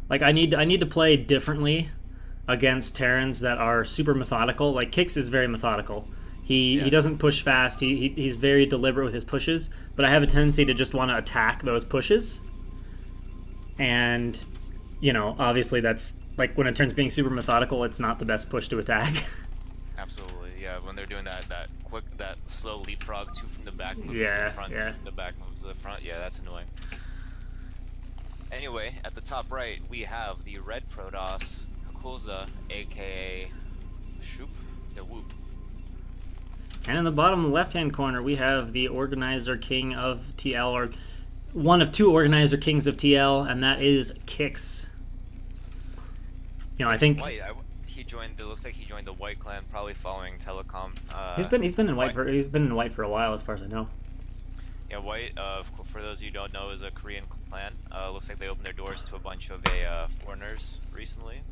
Like I need to play differently against Terrans that are super methodical. Like Qikz is very methodical. He Yeah. doesn't push fast. He's very deliberate with his pushes. But I have a tendency to just want to attack those pushes. And obviously that's like when it turns being super methodical, it's not the best push to attack. Absolutely, yeah. When they're doing that slow leapfrog, two from the back, move to Yeah, the front, yeah. two from the back, move to the front. Yeah, that's annoying. Anyway, at the top right, we have the red Protoss, Qikz, aka Shoop, the Whoop. And in the bottom left-hand corner, we have the Organizer King of TL, or one of two Organizer Kings of TL, and that is Qikz. I think White. He joined. It looks like he joined the White Clan, probably following Telecom. he's been in white for a while, as far as I know. Yeah, White. For those of you who don't know, is a Korean clan. Looks like they opened their doors to a bunch of foreigners recently.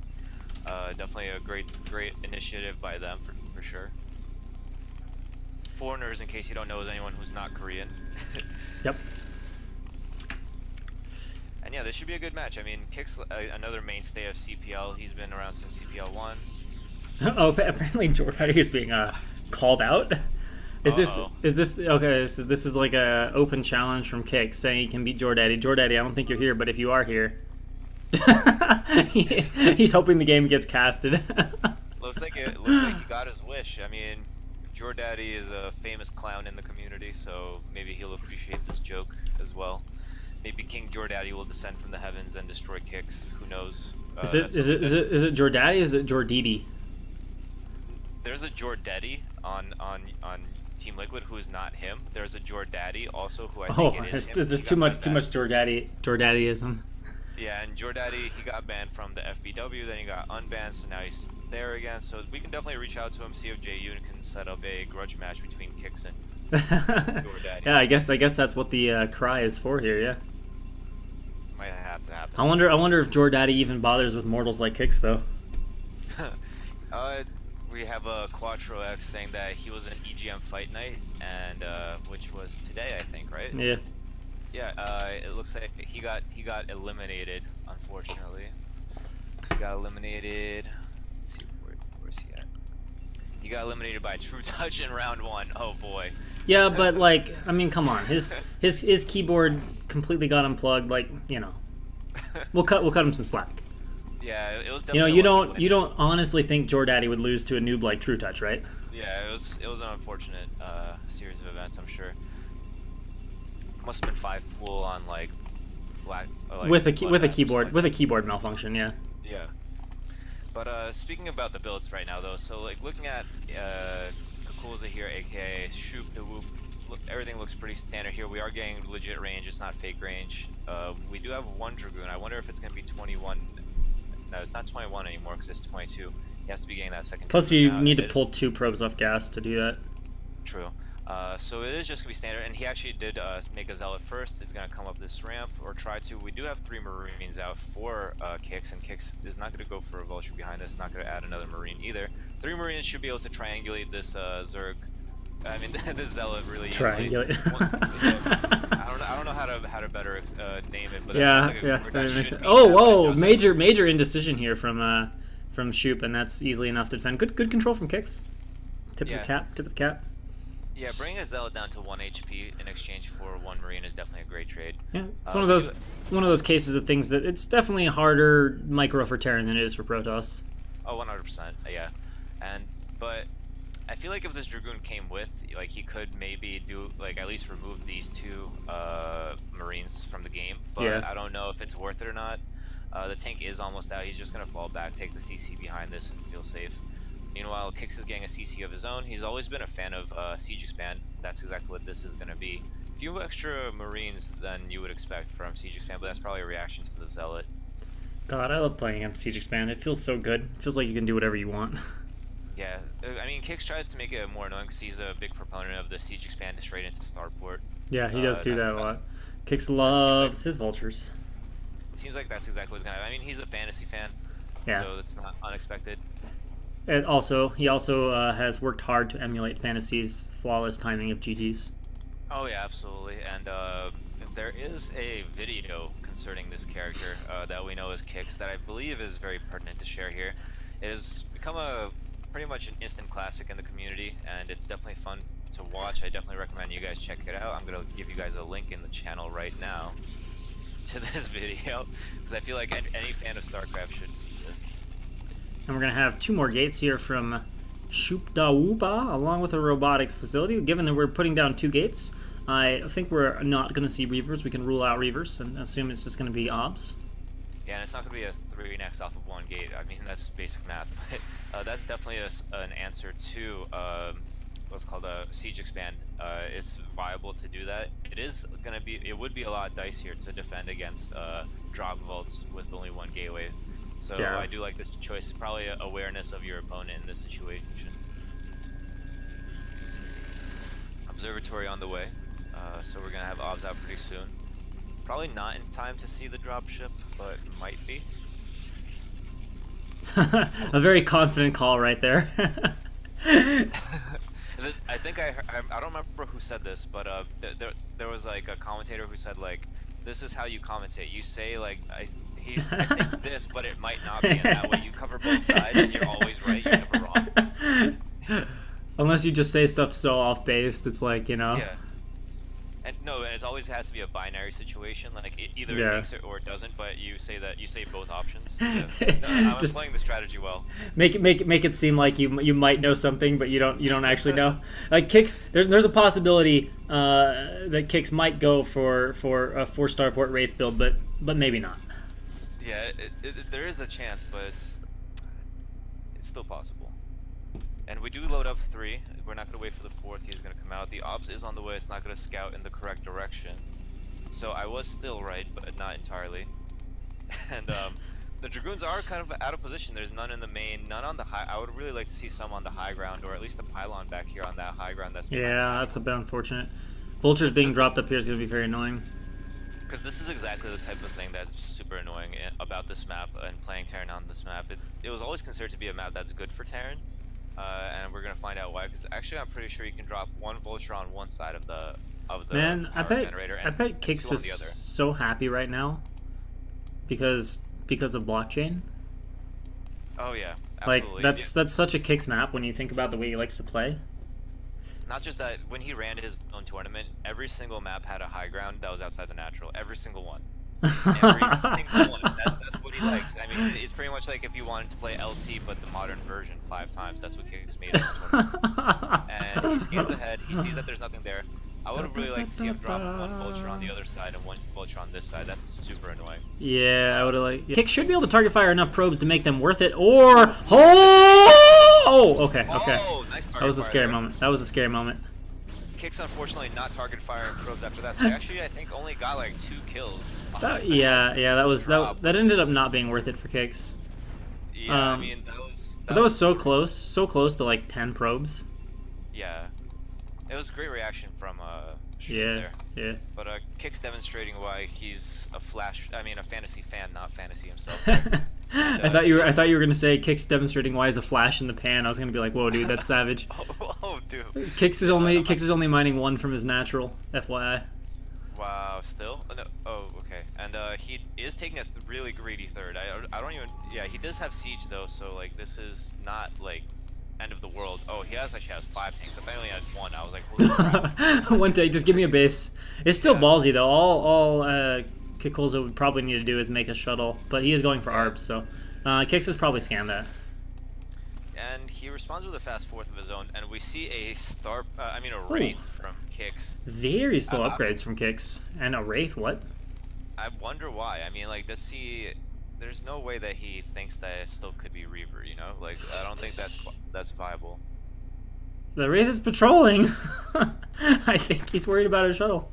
Definitely a great initiative by them for sure. Foreigners, in case you don't know, is anyone who's not Korean. Yep. And yeah, this should be a good match. I mean, Qikz, another mainstay of CPL. He's been around since CPL 1. Oh, apparently Jordan is being called out. Is this okay? This is like a open challenge from Qikz saying he can beat Jordaddy. Jordaddy, I don't think you're here, but if you are here, he's hoping the game gets casted. Looks like he got his wish. I mean, Jordaddy is a famous clown in the community, so maybe he'll appreciate this joke as well. Maybe King Jordaddy will descend from the heavens and destroy Qikz. Who knows? Is it Jordaddy? Is it Jordidi? There's a Jordaddy on Team Liquid who is not him. There's a Jordaddy also who I think it is him. There's too much Jordaddyism. Yeah, and Jordaddy, he got banned from the FBW, then he got unbanned, so now he's there again. So we can definitely reach out to him, see if JU can set up a grudge match between Qikz and Jordaddy. Yeah, I guess that's what the cry is for here. Yeah. Might have to happen. I wonder if Jordaddy even bothers with mortals like Qikz though. We have a Quattro X saying that he was in EGM fight night, and which was today, I think, right? Yeah. Yeah. It looks like he got eliminated. Unfortunately, he got eliminated. Let's see, where's he at? He got eliminated by True Touch in round 1. Oh boy. Yeah, but like, I mean, come on, his keyboard completely got unplugged. Like, we'll cut him some slack. Yeah, it was definitely. You don't honestly think Jordaddy would lose to a noob like True Touch, right? Yeah, it was an unfortunate series of events, I'm sure. Must have been 5 pool on like black. With a keyboard malfunction, yeah. Yeah. But speaking about the builds right now, though, so like looking at Qikz here, aka Shoop the Whoop, everything looks pretty standard here. We are getting legit range; it's not fake range. We do have one Dragoon. I wonder if it's going to be 21. No, it's not 21 anymore because it's 22. He has to be getting that second. Plus, you need to pull 2 probes off gas to do that. True. So it is just going to be standard, and he actually did make a Zealot first. It's going to come up this ramp, or try to. We do have 3 Marines out for Qikz, and Qikz is not going to go for a Vulture behind us, not going to add another Marine either. 3 Marines should be able to triangulate this Zerg. I mean, this Zealot really triangulate. I don't know how to better name it, but major indecision here from Shoop, and that's easily enough to defend. Good control from Qikz. Tip of the cap. Yeah, bringing a Zealot down to 1 HP in exchange for 1 Marine is definitely a great trade. Yeah, it's one of those cases of things that it's definitely a harder micro for Terran than it is for Protoss. Oh, 100%. Yeah, but I feel like if this Dragoon came with, like, he could maybe do, like, at least remove these 2 Marines from the game. But yeah. I don't know if it's worth it or not. The tank is almost out. He's just going to fall back, take the CC behind this, and feel safe. Meanwhile, Qikz is getting a CC of his own. He's always been a fan of Siege Expand. That's exactly what this is going to be. A few extra Marines than you would expect from Siege Expand, but that's probably a reaction to the Zealot. God, I love playing against Siege Expand. It feels so good. It feels like you can do whatever you want. Yeah, I mean, Qikz tries to make it more annoying because he's a big proponent of the Siege Expand straight into Starport. Yeah, he does do that a lot. Qikz loves his vultures. It seems like that's exactly what's going to happen. I mean, he's a fantasy fan, so it's not unexpected. And he also has worked hard to emulate Fantasy's flawless timing of GGs. Oh yeah, absolutely. And there is a video concerning this character that we know as Qikz that I believe is very pertinent to share here. It has become a pretty much an instant classic in the community, and it's definitely fun to watch. I definitely recommend you guys check it out. I'm gonna give you guys a link in the channel right now to this video because I feel like any fan of Starcraft should see this. And we're gonna have 2 more gates here from Shoop along with a robotics facility. Given that we're putting down 2 gates, I think we're not gonna see Reavers. We can rule out Reavers and assume it's just gonna be obs. Yeah, and it's not going to be a 3 next off of 1 gate. I mean, that's basic math. But that's definitely an answer to what's called a siege expand. It's viable to do that. It would be a lot dicier to defend against drop vaults with only 1 gateway. So yeah. I do like this choice. Probably awareness of your opponent in this situation. Observatory on the way. So we're going to have obs out pretty soon. Probably not in time to see the dropship, but might be. A very confident call right there. I think I don't remember who said this, but there was like a commentator who said like, this is how you commentate. You say like, I think this, but it might not be, and that way you cover both sides and you're always right, you're never wrong. Unless you just say stuff so off base, it's like, you know. Yeah. And no, and it always has to be a binary situation. Like either it makes it or it doesn't. But you say both options. Yeah. No, I'm playing the strategy well. Make it seem like you might know something, but you don't actually know. Like Qikz, there's a possibility that Qikz might go for a 4-star port Wraith build, but maybe not. Yeah, there is a chance, but it's still possible. And we do load up 3. We're not going to wait for the 4th. He's going to come out. The obs is on the way. It's not going to scout in the correct direction. So I was still right, but not entirely. And the Dragoons are kind of out of position. There's none in the main, none on the high. I would really like to see some on the high ground, or at least a pylon back here on that high ground. That's a bit unfortunate. Vultures being dropped up here is going to be very annoying. Because this is exactly the type of thing that's super annoying about this map and playing Terran on this map. It was always considered to be a map that's good for Terran. And we're gonna find out why. Because actually, I'm pretty sure you can drop 1 vulture on one side of the power generator. And I bet Qikz is so happy right now because of blockchain. Oh yeah, absolutely. Like that's such a Qikz map when you think about the way he likes to play. Not just that, when he ran his own tournament, every single map had a high ground that was outside the natural. Every single one. Every single one. That's what he likes. I mean, it's pretty much like if you wanted to play LT, but the modern version 5 times. That's what Qikz made his tournament. And he scans ahead. He sees that there's nothing there. I would have really liked to see him drop 1 vulture on the other side and 1 vulture on this side. That's super annoying. Yeah, I would have liked... Qikz should be able to target fire enough probes to make them worth it, or... Oh, okay. Oh, nice target. That was a scary moment. That was a scary moment. Qikz unfortunately not target firing probes after that, so actually I think only got like 2 kills. That ended up not being worth it for Qikz. Yeah, I mean that was so close to like 10 probes. Yeah, it was a great reaction from Shoop there. Yeah. But Qikz demonstrating why he's a fantasy fan, not fantasy himself. I thought you were gonna say Qikz demonstrating why he's a flash in the pan. I was gonna be like, whoa, dude, that's savage. oh, dude. Qikz is only mining 1 from his natural, FYI. Wow, still? No, oh, okay. And he is taking a really greedy 3rd. I don't even. Yeah, he does have siege though, so like this is not like end of the world. Oh, he actually has 5 tanks. If I only had 1, I was like, holy crap. 1 tank, just give me a base. It's still ballsy though. All Qikz would probably need to do is make a shuttle, but he is going for ARBs, so Qikz has probably scanned that. And he responds with a fast 4th of his own, and we see a Wraith from Qikz. Very slow upgrades from Qikz. And a Wraith, what? I wonder why. I mean, like, there's no way that he thinks that it still could be Reaver, you know? Like, I don't think that's viable. The Wraith is patrolling. I think he's worried about his shuttle.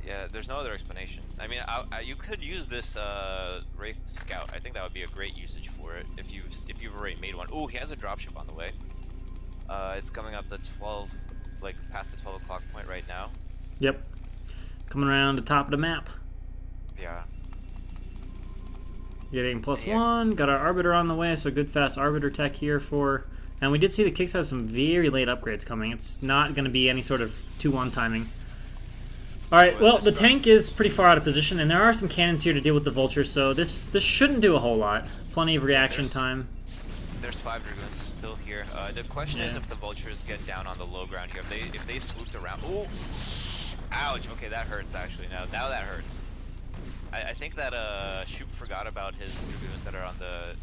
Yeah, there's no other explanation. I mean, you could use this Wraith to scout. I think that would be a great usage for it if you've already made one. Oh, he has a dropship on the way. It's coming up to 12, like past the 12 o'clock point right now. Yep, coming around the top of the map. Yeah. Getting +1. Got our Arbiter on the way, so good fast Arbiter tech here for. And we did see the Qikz has some very late upgrades coming. It's not going to be any sort of 2-1 timing. Alright, well, the tank is pretty far out of position, and there are some cannons here to deal with the vultures, so this shouldn't do a whole lot. Plenty of reaction time. There's 5 dragoons still here. The question is if the vultures get down on the low ground here. If they swooped around. Ooh! Ouch! Okay, that hurts actually. Now that hurts. I think that Shoop forgot about his dragoons that are on the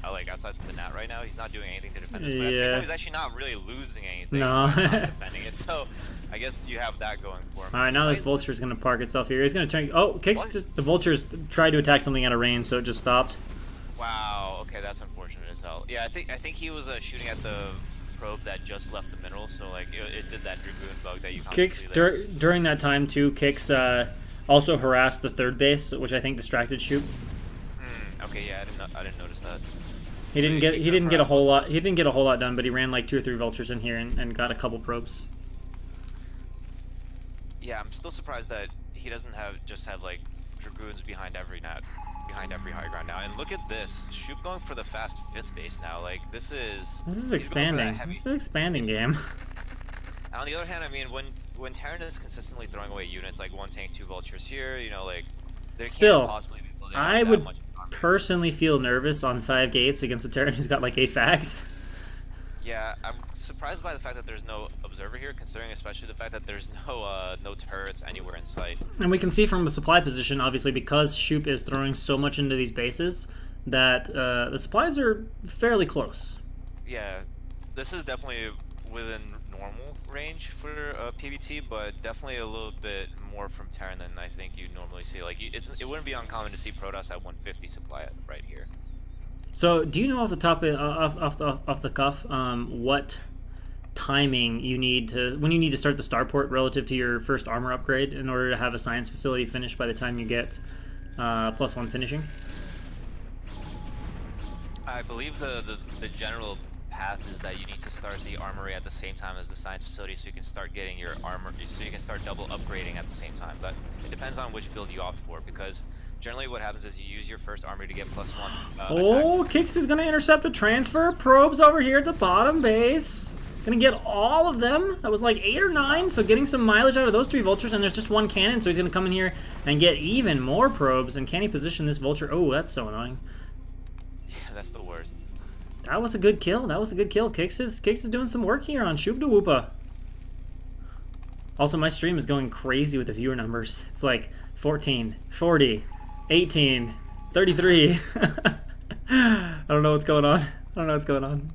like outside the net right now. He's not doing anything to defend this, but at the same time he's actually not really losing anything. No. By not defending it. So I guess you have that going for him. All right, now this vulture is going to park itself here. He's going to turn. Oh, Qikz just the vultures tried to attack something out of range, so it just stopped. Wow. Okay, that's unfortunate as hell. Yeah, I think he was shooting at the probe that just left the mineral, so like it did that dragoon bug that you can't see there. During that time too, Qikz also harassed the third base, which I think distracted Shoop. Okay, yeah, I didn't notice that. He didn't get a whole lot done, but he ran like 2 or 3 vultures in here and got a couple probes. Yeah, I'm still surprised that he doesn't just have like dragoons behind every net, behind every high ground now. And look at this, Shoop going for the fast 5th base now. Like this is expanding. It's an expanding game. And on the other hand, I mean, when Terran is consistently throwing away units like 1 tank, 2 vultures here, you know, like there can't possibly be building I that would much personally feel nervous on 5 gates against a Terran who's got like 8 fags. Yeah, I'm surprised by the fact that there's no observer here, considering especially the fact that there's no turrets anywhere in sight. And we can see from a supply position, obviously, because Shoop is throwing so much into these bases, that the supplies are fairly close. Yeah, this is definitely within normal range for PvT, but definitely a little bit more from Terran than I think you'd normally see. Like, it wouldn't be uncommon to see Protoss at 150 supply right here. So, do you know off the top off the cuff what timing you need when you need to start the starport relative to your first armor upgrade in order to have a science facility finished by the time you get +1 finishing? I believe the general path is that you need to start the armory at the same time as the science facility, so you can start getting your armor, so you can start double upgrading at the same time. But it depends on which build you opt for, because generally what happens is you use your first armory to get +1 oh, Qikz is going to intercept a transfer. Probes over here at the bottom base. Going to get all of them. That was like 8 or 9, so getting some mileage out of those 3 vultures, and there's just 1 cannon, so he's going to come in here and get even more probes. And can he position this vulture? Oh, that's so annoying. Yeah, that's the worst. That was a good kill. That was a good kill. Qikz is doing some work here on Shoop-de-Woopa. Also, my stream is going crazy with the viewer numbers. It's like 14, 40, 18, 33. I don't know what's going on. I don't know what's going on.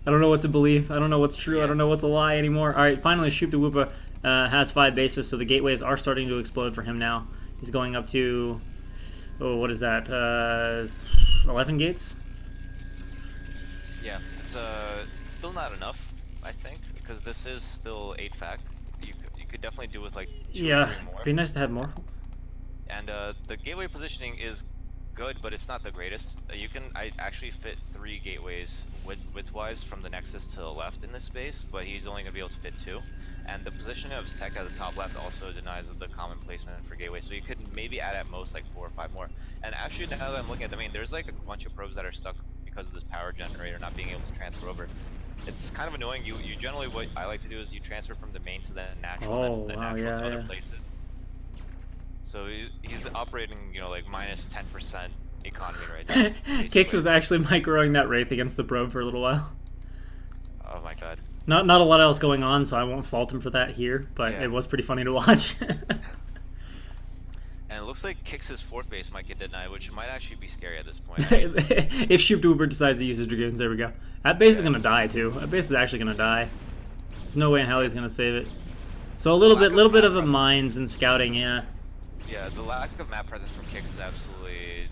I don't know what to believe. I don't know what's true. Yeah. I don't know what's a lie anymore. All right, finally, Shoop-de-Woopa has 5 bases, so the gateways are starting to explode for him now. He's going up to, oh, what is that? 11 gates? Yeah, it's still not enough, I think, because this is still 8 fac. You could definitely do with like 2 or 3 more. It'd be nice to have more. And the gateway positioning is good, but it's not the greatest. I actually fit 3 gateways width-wise from the Nexus to the left in this space, but he's only gonna be able to fit 2. And the positioning of his tech at the top left also denies the common placement for gateway, so you could maybe add at most like 4 or 5 more. And actually, now that I'm looking at the main, there's like a bunch of probes that are stuck because of this power generator not being able to transfer over. It's kind of annoying. You generally, what I like to do is you transfer from the main to the natural, to other places. So he's operating, you know, like -10% economy right now. Qikz was actually microing that Wraith against the probe for a little while. Oh my god. Not a lot else going on, so I won't fault him for that here, but it was pretty funny to watch. And it looks like Qikz's 4th base might get denied, which might actually be scary at this point. If Shoop-de-Woopa decides to use his dragoons, there we go. That base is going to die, too. That base is actually going to die. There's no way in hell he's going to save it. So a little bit of a mines and scouting, yeah. Yeah, the lack of map presence from Qikz is absolutely,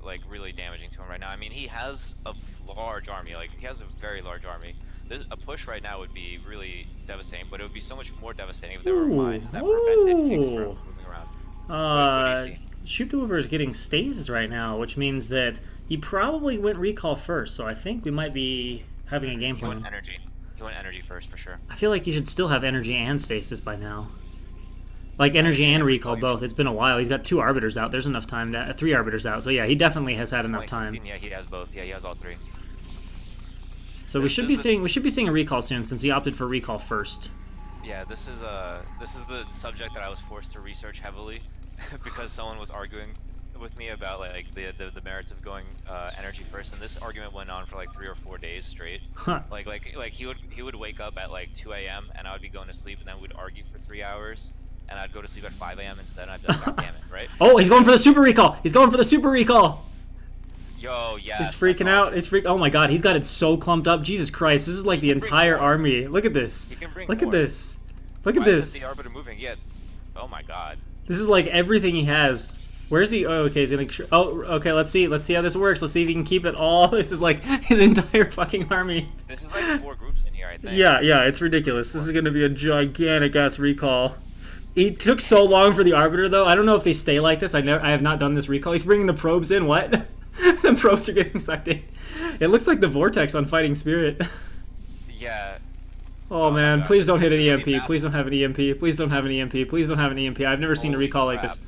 like, really damaging to him right now. I mean, he has a large army. Like, he has a very large army. A push right now would be really devastating, but it would be so much more devastating if there were mines that prevented Qikz from moving around. Shoop-de-Woopa is getting stasis right now, which means that he probably went recall first, so I think we might be having a game plan. He went energy. He went energy first, for sure. I feel like you should still have energy and stasis by now. Like energy and recall both. It's been a while. He's got 2 arbiters out. There's enough time to 3 arbiters out. So yeah, he definitely has had enough time. Yeah, he has both. Yeah, he has all 3. So we should be seeing a recall soon since he opted for recall first. Yeah, this is the subject that I was forced to research heavily because someone was arguing with me about like the merits of going energy first, and this argument went on for like 3 or 4 days straight. Huh. Like he would wake up at like 2 a.m. and I would be going to sleep, and then we'd argue for 3 hours, and I'd go to sleep at 5 a.m. instead, and I'd be like, God damn it, right? Oh, he's going for the super recall. He's going for the super recall. Yo, yeah. He's freaking out. He's Oh my god, he's got it so clumped up. Jesus Christ, this is like the entire army. Look at this. Look at this. Look at this. The arbiter moving yet? Oh my god. This is like everything he has. Where's he? Oh, okay, he's gonna. Oh, okay. Let's see. Let's see how this works. Let's see if he can keep it all. This is like his entire fucking army. This is like 4 groups in here, I think. Yeah, it's ridiculous. This is gonna be a gigantic ass recall. It took so long for the arbiter though. I don't know if they stay like this. I have not done this recall. He's bringing the probes in. What? The probes are getting sucked in. It looks like the vortex on Fighting Spirit. Yeah. Oh man, please don't hit an EMP. Please don't have an EMP. Please don't have an EMP. Please don't have an EMP. I've never seen a recall like this.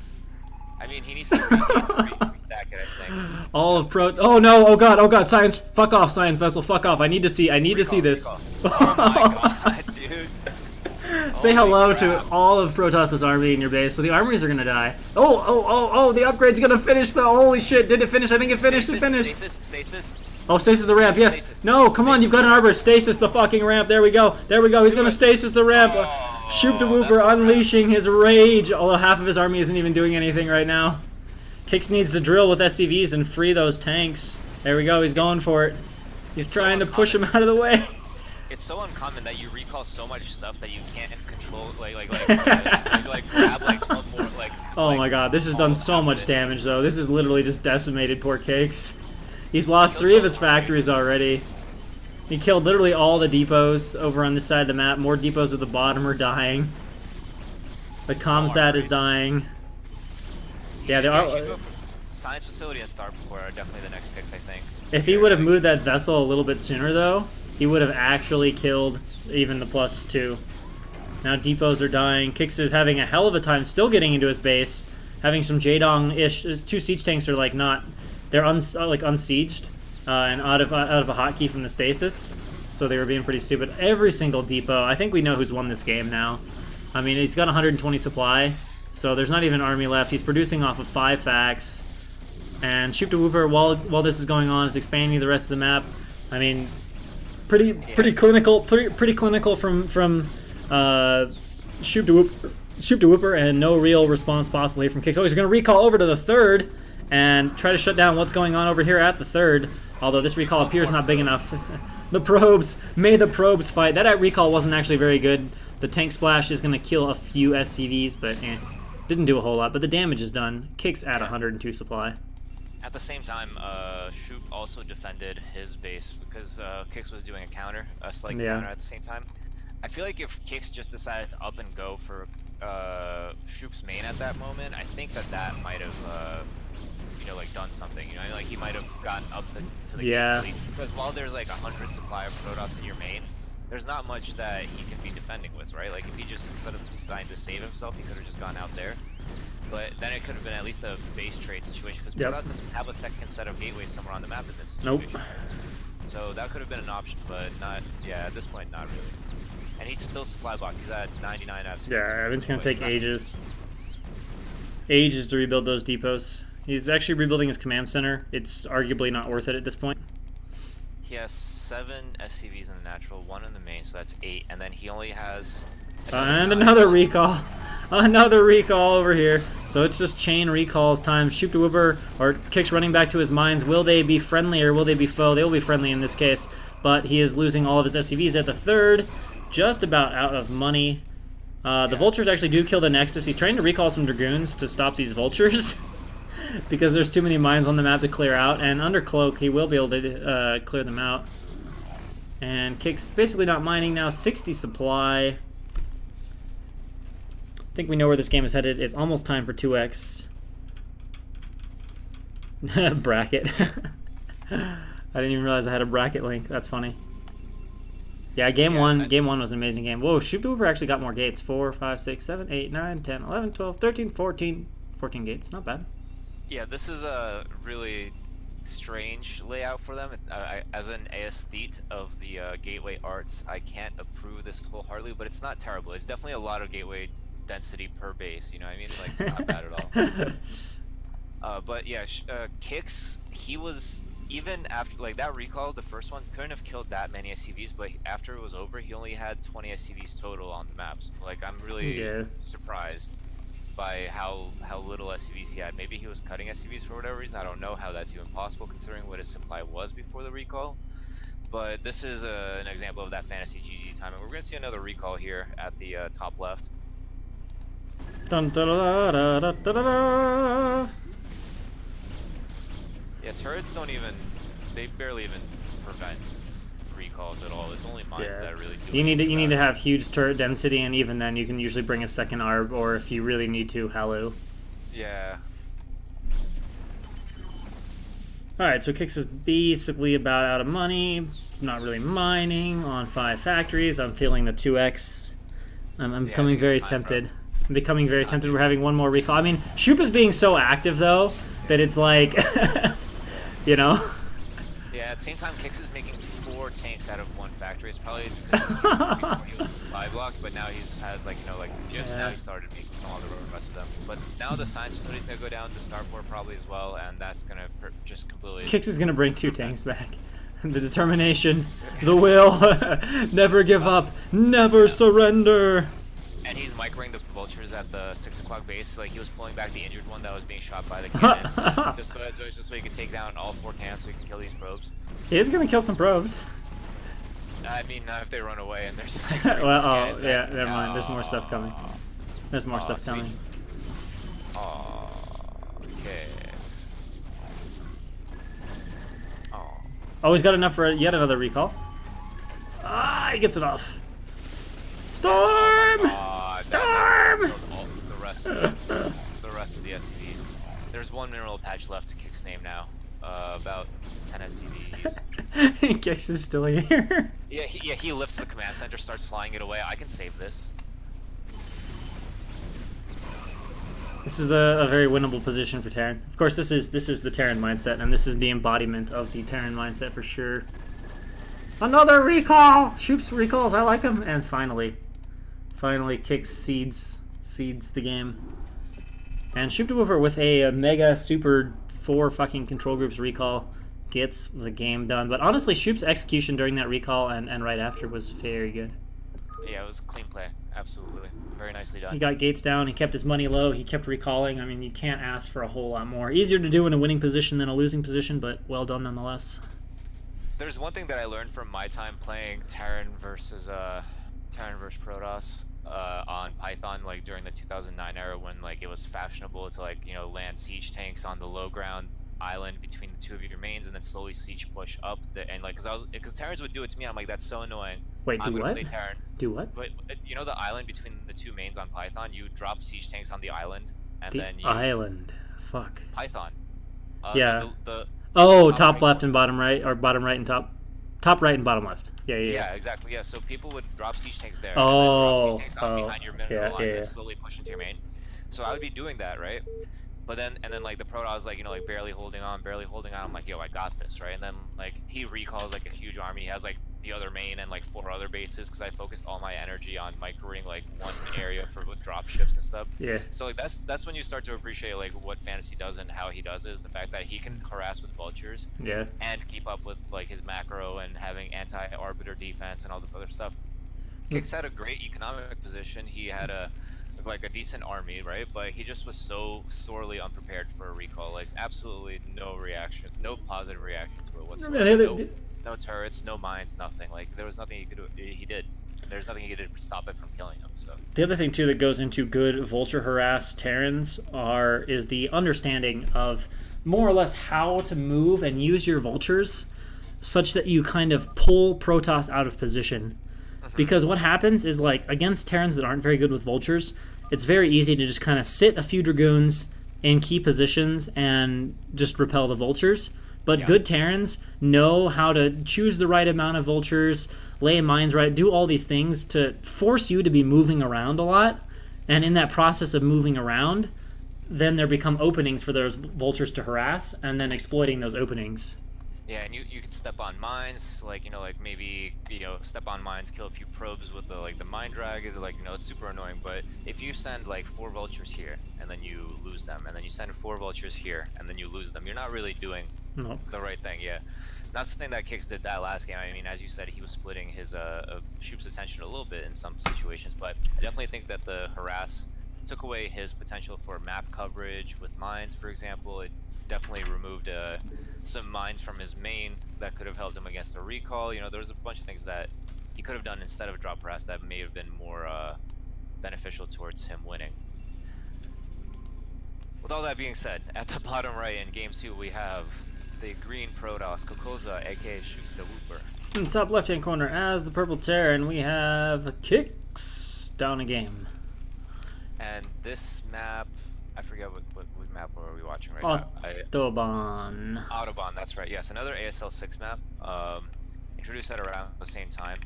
I mean, he needs to re-stack it, I think. All of pro. Oh no! Oh god! Science. Fuck off, science vessel. Fuck off. I need to see. To see this. Oh my god, dude. Say hello to all of Protoss's army in your base. So the armies are gonna die. Oh! The upgrade's gonna finish though. Holy shit! Did it finish? I think it finished. It finished. Stasis. Oh, stasis the ramp. Yes. Stasis. No, come on. You've got an arbiter. Stasis the fucking ramp. There we go. He's gonna stasis the ramp. Shoop-Pupil unleashing his rage. Although half of his army isn't even doing anything right now. Qikz needs to drill with SCVs and free those tanks. There we go. He's going for it. He's trying to push him out of the way. It's so uncommon that you recall so much stuff that you can't control, like grab like 12 more, like. Oh my god, this has done so much damage though. This is literally just decimated poor Qikz. He's lost 3 of his factories already. He killed literally all the depots over on this side of the map. More depots at the bottom are dying. The ComSat is dying. Yeah, they are. Science Facility and Starcraft are definitely the next picks, I think. If he would have moved that vessel a little bit sooner though, he would have actually killed even the +2. Now depots are dying. Qikz is having a hell of a time still getting into his base. Having some Jaedong-ish. His 2 siege tanks are like not... They're unsieged. And out of a hotkey from the stasis. So they were being pretty stupid. Every single depot. I think we know who's won this game now. I mean, he's got 120 supply. So there's not even an army left. He's producing off of 5 facts. And Shoop-Pupil, while this is going on, is expanding the rest of the map. I mean... Pretty clinical from Shoop-Pupil, and no real response possible here from Qikz. Oh, he's going to recall over to the 3rd and try to shut down what's going on over here at the 3rd. Although this recall appears not big enough. The probes, may the probes fight. That recall wasn't actually very good. The tank splash is going to kill a few SCVs, but didn't do a whole lot. But the damage is done. Qikz at 102 supply. At the same time, Shoop also defended his base because Qikz was doing a slight counter at the same time. I feel like if Qikz just decided to up and go for Shoop's main at that moment, I think that might have, like done something. Like he might have gotten up to the gates at least. Because while there's like 100 supply of Protoss in your main, there's not much that he can be defending with, right? Like if he just, instead of deciding to save himself, he could have just gone out there. But then it could have been at least a base trade situation, because Protoss doesn't have a second set of gateways somewhere on the map in this situation. Nope. So that could have been an option, but not, at this point, not really. And he's still supply box. He's at 99 out of 60. Yeah, it's going to take ages. Ages to rebuild those depots. He's actually rebuilding his command center. It's arguably not worth it at this point. He has 7 SCVs in the natural, 1 in the main, so that's 8. And then he only has... and another recall. Another recall over here. So it's just chain recalls time. Shoop-Pupil or Qikz running back to his mines. Will they be friendly or will they be foe? They will be friendly in this case. But he is losing all of his SCVs at the 3rd. Just about out of money. The vultures actually do kill the Nexus. He's trying to recall some Dragoons to stop these vultures. Because there's too many mines on the map to clear out. And under Cloak, he will be able to clear them out. And Qikz basically not mining now. 60 supply. I think we know where this game is headed. It's almost time for 2x. Bracket. I didn't even realize I had a bracket link. That's funny. Yeah, game one was an amazing game. Whoa, Shoop-Pupil actually got more gates. 4, 5, 6, 7, 8, 9, 10, 11, 12, 13, 14. 14 gates. Not bad. Yeah, this is a really strange layout for them. As an aesthete of the gateway arts, I can't approve this wholeheartedly, but it's not terrible. It's definitely a lot of gateway density per base, you know what I mean? Like, it's not bad at all. But yeah, Qikz, he was, even after, like, that recall, the first one, couldn't have killed that many SCVs, but after it was over, he only had 20 SCVs total on the maps. Like, I'm really surprised by how little SCVs he had. Maybe he was cutting SCVs for whatever reason. I don't know how that's even possible considering what his supply was before the recall. But this is an example of that fantasy GG time, and we're going to see another recall here at the top left. Dun, da, da, da, da, da, da, da. Yeah, turrets don't even, they barely even prevent recalls at all. It's only mines that really do. You need to have huge turret density, and even then you can usually bring a second ARB, or if you really need to, Halu. Yeah. Alright, so Qikz is basically about out of money, not really mining, on 5 factories. I'm feeling the 2x. I'm becoming very tempted. I'm becoming very tempted. We're having one more recall. I mean, Shoop is being so active, though, that it's like, you know? Yeah, at the same time, Qikz is making 4 tanks out of 1 factory. It's probably because he was 5 blocked, but now he has, like, you know, like, just now he started making all the rest of them. But now the science facility's gonna go down to Starport probably as well, and that's gonna just completely... Qikz is gonna bring 2 tanks back. The determination, the will, never give up, never surrender. And he's microing the vultures at the 6 o'clock base. Like, he was pulling back the injured one that was being shot by the cannons. just so he could take down all 4 cannons so he can kill these probes. He is gonna kill some probes. I mean, not if they run away and there's like... well, yeah, never mind. There's more stuff coming. There's more stuff coming. Okay. Oh, he's got enough for yet another recall. Ah, he gets it off. Storm! Storm! The rest of the SCVs. There's 1 mineral patch left to Qikz name now. About 10 SCVs. Qikz is still here. Yeah, he lifts the command center, starts flying it away. I can save this. This is a very winnable position for Terran. Of course, this is the Terran mindset, and this is the embodiment of the Terran mindset for sure. Another recall! Shoop's recalls, I like them. And finally Qikz seeds the game. And Shoop-Pupil with a mega super 4 fucking control groups recall gets the game done. But honestly, Shoop's execution during that recall and right after was very good. Yeah, it was clean play. Absolutely. Very nicely done. He got gates down, he kept his money low, he kept recalling. I mean, you can't ask for a whole lot more. Easier to do in a winning position than a losing position, but well done nonetheless. There's one thing that I learned from my time playing Terran versus Protoss on Python, like during the 2009 era, when like it was fashionable to, like, you know, land siege tanks on the low ground island between the 2 of your mains and then slowly siege push up and like because Terrans would do it to me. I'm like, that's so annoying. Wait, I'm do gonna what? play Terran. Do what? But you know the island between the 2 mains on Python, you drop siege tanks on the island and then you island. Fuck. Python. Yeah. The top left and bottom right, or bottom right and top right and bottom left. Yeah, exactly. Yeah, so people would drop siege tanks there. Oh, and then drop siege tanks out behind your mineral line and slowly push into your main. So I would be doing that, right? But then, like the Protoss was like, you know, like barely holding on. I'm like, yo, I got this, right? And then like he recalls like a huge army. He has like the other main and like 4 other bases because I focused all my energy on microing like 1 area with drop ships and stuff. Yeah. So like that's when you start to appreciate like what fantasy does and how he does it, is the fact that he can harass with vultures. Yeah. And keep up with like his macro and having anti-arbiter defense and all this other stuff. Qikz had a great economic position. He had a decent army, right? But he just was so sorely unprepared for a recall. Like absolutely no reaction, no positive reaction to it whatsoever. No turrets, no mines, nothing. Like there was nothing he could do. He did. There's nothing he did to stop it from killing him. So the other thing too that goes into good vulture harass Terrans is the understanding of more or less how to move and use your vultures such that you kind of pull Protoss out of position. Because what happens is, like, against Terrans that aren't very good with vultures, it's very easy to just kind of sit a few Dragoons in key positions and just repel the vultures. But good Terrans know how to choose the right amount of vultures, lay mines right, do all these things to force you to be moving around a lot. And in that process of moving around, then there become openings for those vultures to harass, and then exploiting those openings. Yeah, and you can step on mines, like, like maybe, step on mines, kill a few probes with the mine drag, like, it's super annoying. But if you send like 4 vultures here and then you lose them, and then you send 4 vultures here and then you lose them, you're not really doing the right thing. Yeah, not something that Qikz did that last game. I mean, as you said, he was splitting his Shoop's attention a little bit in some situations, but I definitely think that the harass took away his potential for map coverage with mines, for example. It definitely removed some mines from his main that could have helped him against a recall. There was a bunch of things that he could have done instead of drop harass that may have been more beneficial towards him winning. With all that being said, at the bottom right in game 2 we have the green Protoss, Kokoza, aka Shoop the Whooper. In the top left-hand corner as the purple Terran, we have Qikz down a game. And this map, I forget what map are we watching right now? Autobahn. Autobahn, that's right. Yes, another ASL 6 map. Introduced at around the same time.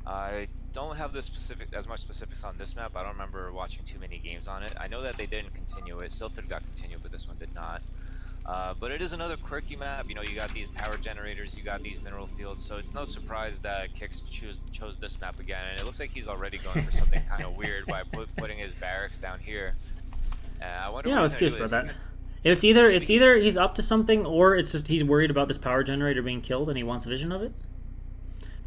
I don't have as much specifics on this map. I don't remember watching too many games on it. I know that they didn't continue it. Sylphid got continued, but this one did not. But it is another quirky map. You got these power generators, you got these mineral fields, so it's no surprise that Qikz chose this map again. And it looks like he's already going for something kind of weird by putting his barracks down here. I wonder. Yeah, I was curious about that. It's either he's up to something, or it's just he's worried about this power generator being killed and he wants vision of it.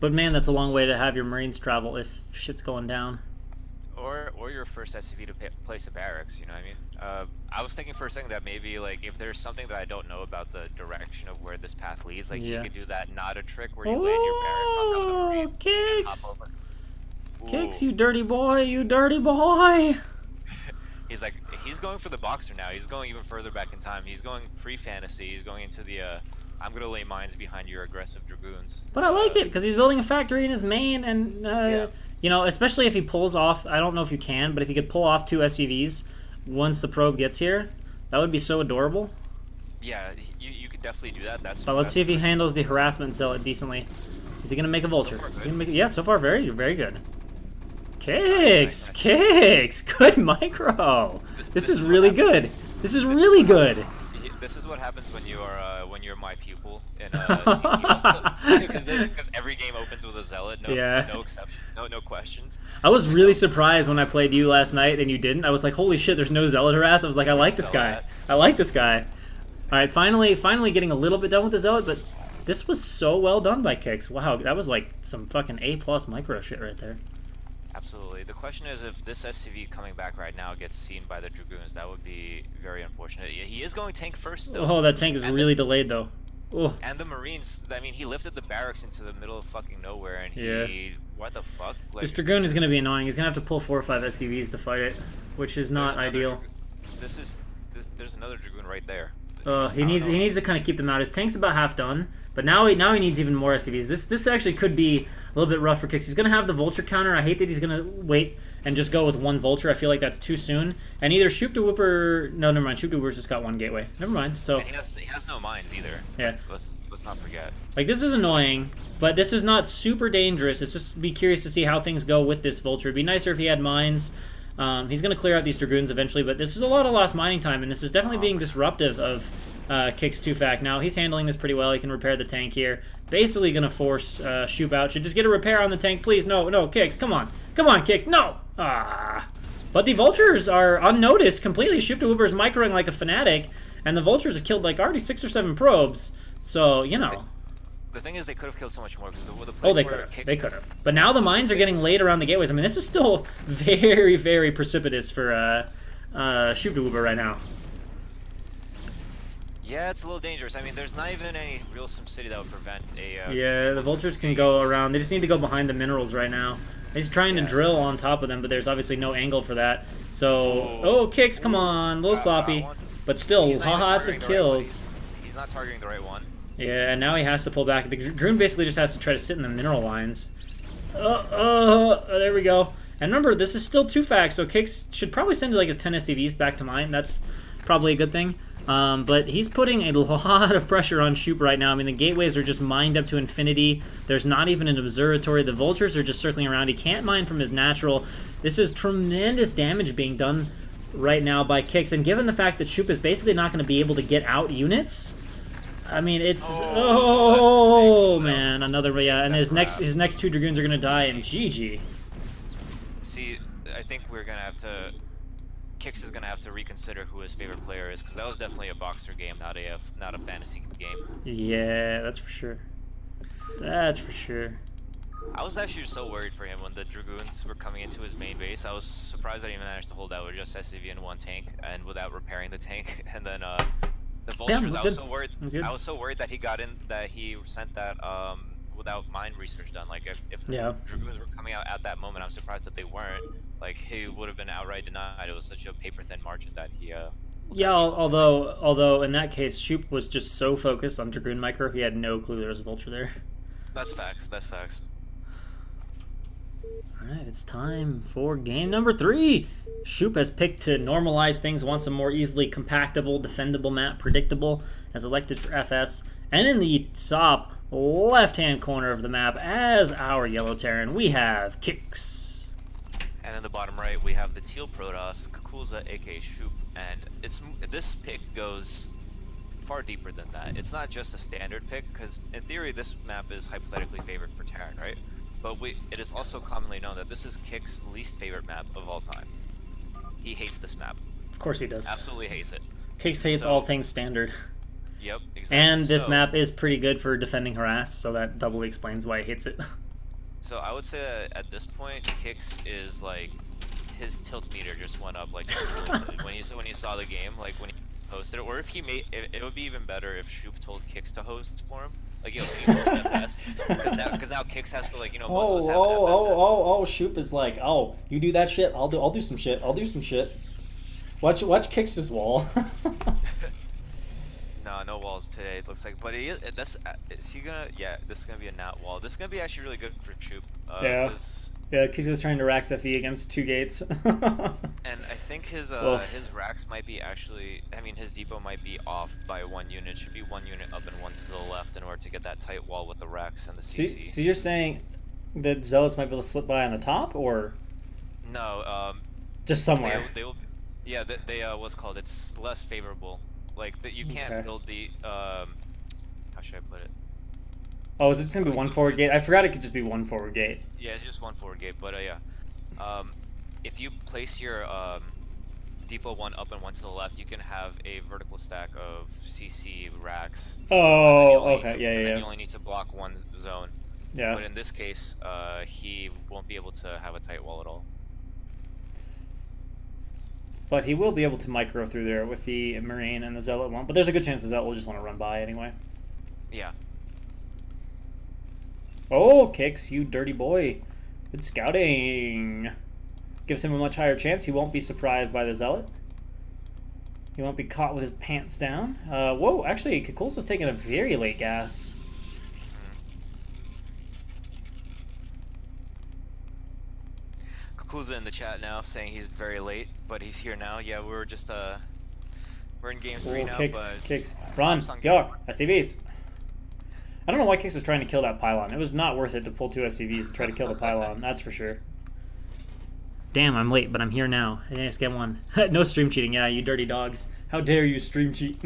But man, that's a long way to have your Marines travel if shit's going down. Or your first SCV to place a barracks, you know what I mean? I was thinking for a second that maybe, like, if there's something that I don't know about the direction of where this path leads, like, you could do that Nada trick where you land your barracks on top of the Marine and hop over. Qikz, you dirty boy, you dirty boy! He's going for the boxer now. He's going even further back in time. He's going pre-fantasy. He's going into the, I'm gonna lay mines behind your aggressive dragoons. But I like it, because he's building a factory in his main, and, you know, especially if he pulls off, I don't know if you can, but if he could pull off 2 SCVs once the probe gets here, that would be so adorable. Yeah, you could definitely do that. But let's see if he handles the harassment zealot decently. Is he going to make a vulture? Yeah, so far very good. Qikz! Qikz! Good micro! This is really good. This is really good. This is what happens when you're my pupil in CPL. Because every game opens with a zealot, no exception, no questions. I was really surprised when I played you last night and you didn't. I was like, holy shit, there's no zealot harass. I was like, I like this guy. I like this guy. All right, finally getting a little bit done with the zealot, but this was so well done by Qikz. Wow, that was like some fucking A+ micro shit right there. Absolutely. The question is, if this SCV coming back right now gets seen by the Dragoons, that would be very unfortunate. He is going tank first still. Oh, that tank is really delayed though. Oh. And the Marines, I mean, he lifted the barracks into the middle of fucking nowhere, and what the fuck? Like, this Dragoon is going to be annoying. He's going to have to pull 4 or 5 SCVs to fight it, which is not ideal. There's another Dragoon right there. He needs to kind of keep them out. His tank's about half done, but now he needs even more SCVs. This actually could be a little bit rough for Qikz. He's going to have the vulture counter. I hate that he's going to wait and just go with 1 vulture. I feel like that's too soon. And either Shoop to Whooper... No, never mind. Shoop to Whooper's just got 1 gateway. Never mind. So and he has no mines either. Yeah. Let's not forget. Like, this is annoying, but this is not super dangerous. It's just be curious to see how things go with this vulture. It'd be nicer if he had mines. He's going to clear out these Dragoons eventually, but this is a lot of lost mining time, and this is definitely being disruptive of Qikz 2-fac. Now, he's handling this pretty well. He can repair the tank here. Basically going to force Shoop out. Should just get a repair on the tank, please. No, Qikz, come on. Come on, Qikz, no! But the vultures are unnoticed completely. Shoop to Whooper is microing like a fanatic, and the vultures have killed like already 6 or 7 probes. So, you know. The thing is, they could have killed so much more because the place they could have. But now the mines are getting laid around the gateways. I mean, this is still very, very precipitous for Shoop to Whooper right now. Yeah, it's a little dangerous. I mean, there's not even any real SimCity that would prevent a... yeah, the vultures can go around. They just need to go behind the minerals right now. He's trying to drill on top of them, but there's obviously no angle for that. So, Qikz, come on, a little sloppy. But still, lots of kills. He's not targeting the right one. Yeah, and now he has to pull back. The Dragoon basically just has to try to sit in the mineral lines. There we go. And remember, this is still 2-fac, so Qikz should probably send like his 10 SCVs back to mine. That's probably a good thing. But he's putting a lot of pressure on Shoop right now. I mean, the gateways are just mined up to infinity. There's not even an observatory. The vultures are just circling around. He can't mine from his natural. This is tremendous damage being done right now by Qikz, and given the fact that Shoop is basically not going to be able to get out units, I mean, it's man, another and his next 2 Dragoons are going to die, and GG. See, I think we're going to have to. Qikz is going to have to reconsider who his favorite player is, because that was definitely a boxer game, not a fantasy game. Yeah, that's for sure. That's for sure. I was actually so worried for him when the Dragoons were coming into his main base. I was surprised that he managed to hold out with just SCV and 1 tank, and without repairing the tank. And then the vultures, I was so worried. I was so worried that he got in, that he sent that without mine research done. Like if the Dragoons were coming out at that moment, I'm surprised that they weren't. Like he would have been outright denied. It was such a paper thin margin that he. Yeah, although in that case, Shoop was just so focused on Dragoon micro, he had no clue there was a vulture there. That's facts. That's facts. Alright, it's time for game number 3. Shoop has picked to normalize things, wants a more easily compactable, defendable map, predictable, as elected for FS. And in the top left-hand corner of the map, as our yellow Terran, we have Qikz. And in the bottom right, we have the teal Protoss, Qikz, aka Shoop. And this pick goes far deeper than that. It's not just a standard pick, because in theory, this map is hypothetically favored for Terran, right? But it is also commonly known that this is Qikz's least favorite map of all time. He hates this map. Of course he does. Absolutely hates it. Qikz hates all things standard. Yep, exactly. And this map is pretty good for defending harass, so that doubly explains why he hates it. So I would say that at this point, Qikz is like, his tilt meter just went up like when he saw the game, like when he hosted it. Or if he made it would be even better if Shoop told Qikz to host for him. Like, you know, he hosts FS, because now Qikz has to, like, you know, most of us have FS. Shoop is like, oh, you do that shit, I'll do some shit. Watch Qikz's wall. No walls today, it looks like, but is he gonna, yeah, this is gonna be a nat wall. This is gonna be actually really good for Shoop. Yeah, Qikz is trying to rax FE against 2 gates. And I think his racks might be actually, I mean, his depot might be off by 1 unit. Should be 1 unit up and 1 to the left in order to get that tight wall with the racks and the CC. So you're saying that Zealots might be able to slip by on the top, or? No, just somewhere. They will, yeah, what's called, it's less favorable. Like, that you can't build the, how should I put it? Oh, is it just going to be 1 forward gate? I forgot it could just be 1 forward gate. Yeah, it's just 1 forward gate, but yeah. If you place your depot 1 up and 1 to the left, you can have a vertical stack of CC racks. Oh, okay, yeah. And you only need to block 1 zone. Yeah. But in this case, he won't be able to have a tight wall at all. But he will be able to micro through there with the Marine and the Zealot one. But there's a good chance the Zealot will just want to run by anyway. Yeah. Oh, Qikz, you dirty boy. Good scouting. Gives him a much higher chance. He won't be surprised by the Zealot. He won't be caught with his pants down. Whoa, actually, Qikz was taking a very late gas. Qikz in the chat now saying he's very late, but he's here now. Yeah, we're just we're in game 3 now. Qikz, run, yo, SCVs. I don't know why Qikz was trying to kill that pylon. It was not worth it to pull 2 SCVs to try to kill the pylon. That's for sure. Damn, I'm late, but I'm here now. I just get 1. No stream cheating. Yeah, you dirty dogs. How dare you stream cheat?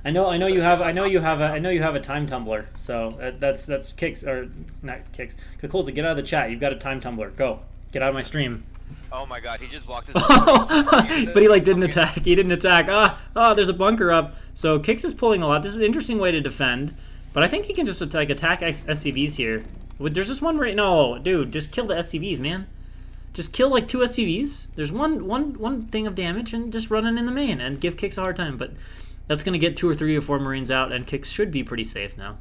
I know you have a time tumbler. So that's Qikz, or not Qikz. Qikz, get out of the chat. You've got a time tumbler. Go. Get out of my stream. Oh my god, he just blocked his but he like didn't attack. He didn't attack. There's a bunker up. So Qikz is pulling a lot. This is an interesting way to defend. But I think he can just attack SCVs here. There's just one right. No, dude, just kill the SCVs, man. Just kill like 2 SCVs. There's one thing of damage and just run it in the main and give Qikz a hard time. But that's gonna get 2 or 3 or 4 Marines out, and Qikz should be pretty safe now.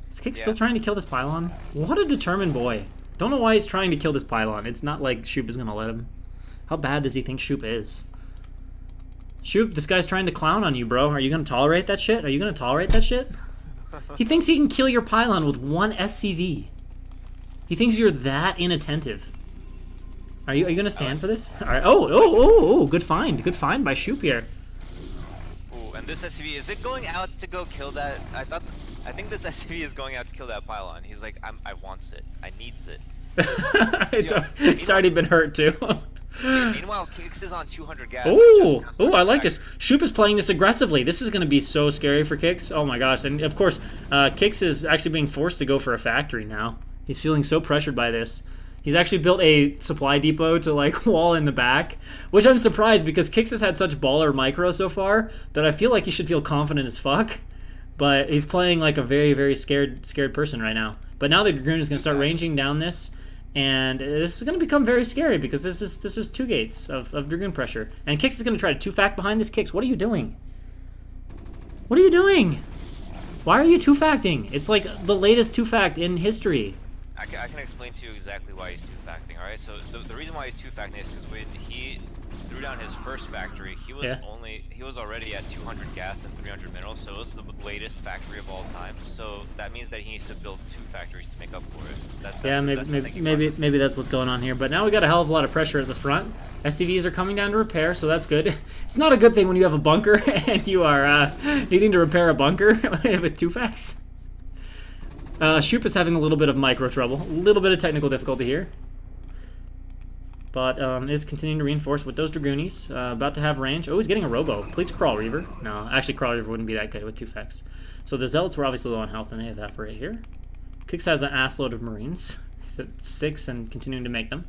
Is Qikz still trying to kill this pylon? What a determined boy. Don't know why he's trying to kill this pylon. It's not like Shoop is gonna let him. How bad does he think Shoop is? Shoop, this guy's trying to clown on you, bro. Are you gonna tolerate that shit? Are you gonna tolerate that shit? He thinks he can kill your pylon with 1 SCV. He thinks you're that inattentive. Are you gonna stand for this? All right. Oh! Good find by Shoop here. Ooh, and this SCV, is it going out to go kill that? I think this SCV is going out to kill that pylon. He's like, I wants it. I needs it. It's already been hurt too. Meanwhile, Qikz is on 200 gas. Ooh, I like this. Shoop is playing this aggressively. This is going to be so scary for Qikz. Oh my gosh. And of course, Qikz is actually being forced to go for a factory now. He's feeling so pressured by this. He's actually built a supply depot to like wall in the back, which I'm surprised because Qikz has had such baller micro so far that I feel like he should feel confident as fuck. But he's playing like a very, very scared person right now. But now the Dragoon is going to start ranging down this, and this is going to become very scary because this is 2 gates of Dragoon pressure. And Qikz is going to try to 2-fact behind this. Qikz, what are you doing? What are you doing? Why are you 2-facting? It's like the latest 2-fact in history. I can explain to you exactly why he's 2-facting, alright? So the reason why he's 2-facting is because when he threw down his first factory, he was already at 200 gas and 300 minerals, so it was the latest factory of all time. So that means that he needs to build 2 factories to make up for it. Maybe that's what's going on here. But now we got a hell of a lot of pressure at the front. SCVs are coming down to repair, so that's good. It's not a good thing when you have a bunker and you are needing to repair a bunker with 2 facts. Shoop is having a little bit of micro trouble, a little bit of technical difficulty here. But is continuing to reinforce with those Dragoonies. About to have range. Oh, he's getting a Robo. Please Crawl Reaver. No, actually Crawl Reaver wouldn't be that good with 2 facts. So the Zealots were obviously low on health and they evaporate here. Qikz has an ass load of Marines. He's at 6 and continuing to make them.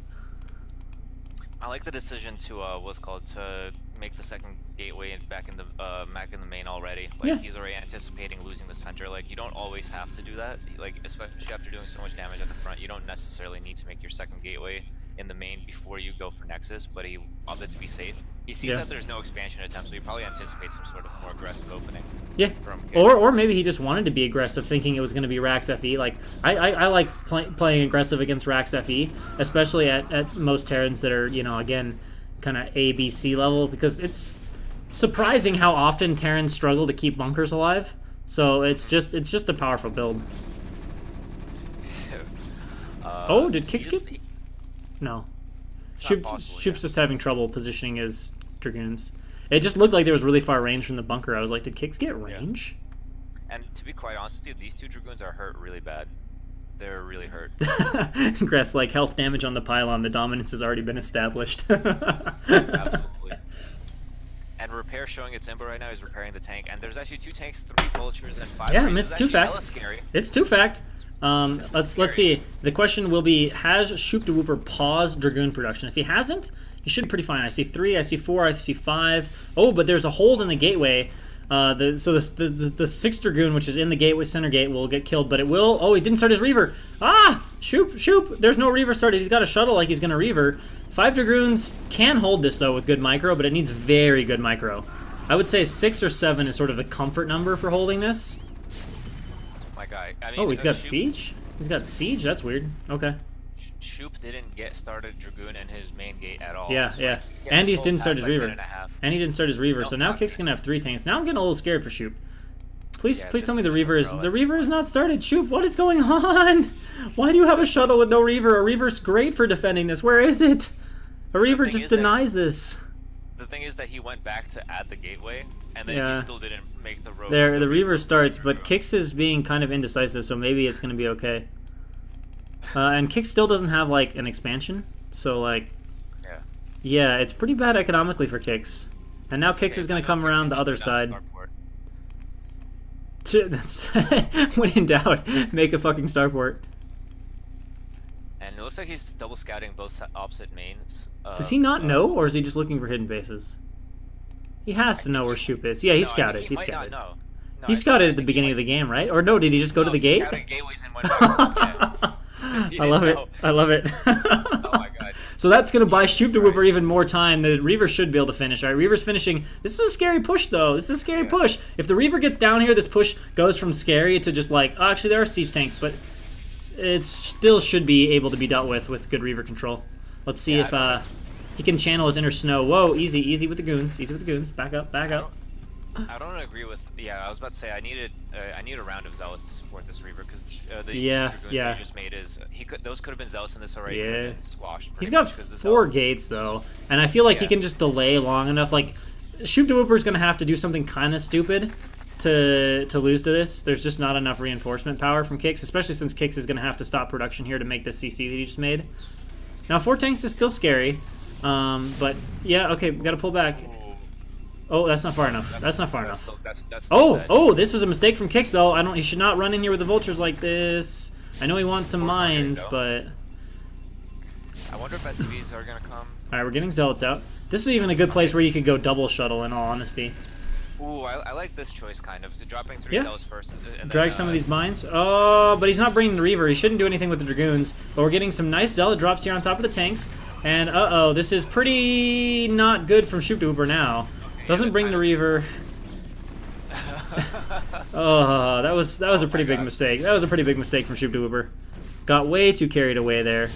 I like the decision to to make the second gateway back in the main already. Like yeah. He's already anticipating losing the center. Like you don't always have to do that. Like especially after doing so much damage at the front, you don't necessarily need to make your second gateway in the main before you go for Nexus. But he opted to be safe. He sees that there's no expansion attempt, so he probably anticipates some sort of more aggressive opening. Yeah, or maybe he just wanted to be aggressive, thinking it was going to be Rax FE. Like I like playing aggressive against Rax FE, especially at most Terrans that are, you know, again, kind of A, B, C level, because it's surprising how often Terrans struggle to keep bunkers alive. So it's just a powerful build. Oh, did Qikz get? No. Shoop's just having trouble positioning his Dragoons. It just looked like there was really far range from the bunker. I was like, did Qikz get range? Yeah. And to be quite honest with you, these 2 Dragoons are hurt really bad. They're really hurt. Gress, like, health damage on the pylon. The dominance has already been established. Absolutely. And Repair showing its Imbo right now. He's repairing the tank. And there's actually 2 tanks, 3 Vultures, and 5 Yeah, it's 2-fact. It's 2-fact. Let's see. The question will be: has Shoop-de-Wooper paused Dragoon production? If he hasn't, he should be pretty fine. I see 3, I see 4, I see 5. Oh, but there's a hold in the gateway. So the 6th Dragoon, which is in the gateway center gate, will get killed. But it will. Oh, he didn't start his Reaver. Ah, Shoop. There's no Reaver started. He's got a shuttle like he's gonna Reaver. 5 Dragoons can hold this though with good micro, but it needs very good micro. I would say 6 or 7 is sort of the comfort number for holding this. My guy. I mean, oh, he's got Siege? He's got Siege? That's weird. Okay. Shoop didn't get started Dragoon in his main gate at all. Yeah. And he didn't start his Reaver. And he didn't start his Reaver, so now Qikz gonna have 3 tanks. Now I'm getting a little scared for Shoop. Please tell me the Reaver is not started. Shoop, what is going on? Why do you have a shuttle with no Reaver? A Reaver's great for defending this. Where is it? A Reaver just denies this. The thing is that he went back to add the gateway, and then he still didn't make the road. The Reaver starts, but Qikz is being kind of indecisive, so maybe it's going to be okay. And Qikz still doesn't have, like, an expansion, so, like... Yeah, it's pretty bad economically for Qikz. And now Qikz is going to come around the other side. When in doubt, make a fucking starport. And it looks like he's double scouting both opposite mains. Does he not know, or is he just looking for hidden bases? He has to know where Shoop is. Yeah, he scouted. He scouted. No, he scouted at the beginning of the game, right? Or no, did he just go to the gate? I love it. I love it. Oh my god. So that's going to buy Shoop-de-Wooper even more time. The Reaver should be able to finish. All right, Reaver's finishing. This is a scary push, though. This is a scary push. If the Reaver gets down here, this push goes from scary to just like, oh, actually, there are siege tanks, but it still should be able to be dealt with good Reaver control. Let's see if he can channel his inner snow. Whoa, easy with the goons. Easy with the goons. Back up, back up. I don't agree with. Yeah, I was about to say I need a round of Zealous to support this Reaver because the he just made is those could have been Zealous in this already. Yeah, squashed. He's got 4 gates though, and I feel like he can just delay long enough. Like Shoop-de-Wooper is gonna have to do something kind of stupid to lose to this. There's just not enough reinforcement power from Qikz, especially since Qikz is gonna have to stop production here to make the CC that he just made. Now 4 tanks is still scary. But yeah, okay, we gotta pull back. Oh, that's not far enough. That's not far enough. That's Oh, this was a mistake from Qikz though. He should not run in here with the vultures like this. I know he wants some mines, but I wonder if SCVs are gonna come. All right, we're getting zealots out. This is even a good place where you could go double shuttle. In all honesty. Ooh, I like this choice kind of. So dropping 3 zealots first. And drag then, some of these mines. Oh, but he's not bringing the Reaver. He shouldn't do anything with the Dragoons. But we're getting some nice zealot drops here on top of the tanks. And uh-oh, this is pretty not good from Shoop-Pupil now. Okay, doesn't bring the Reaver. Oh, that was a pretty big mistake. That was a pretty big mistake from Shoop-Pupil. Got way too carried away there.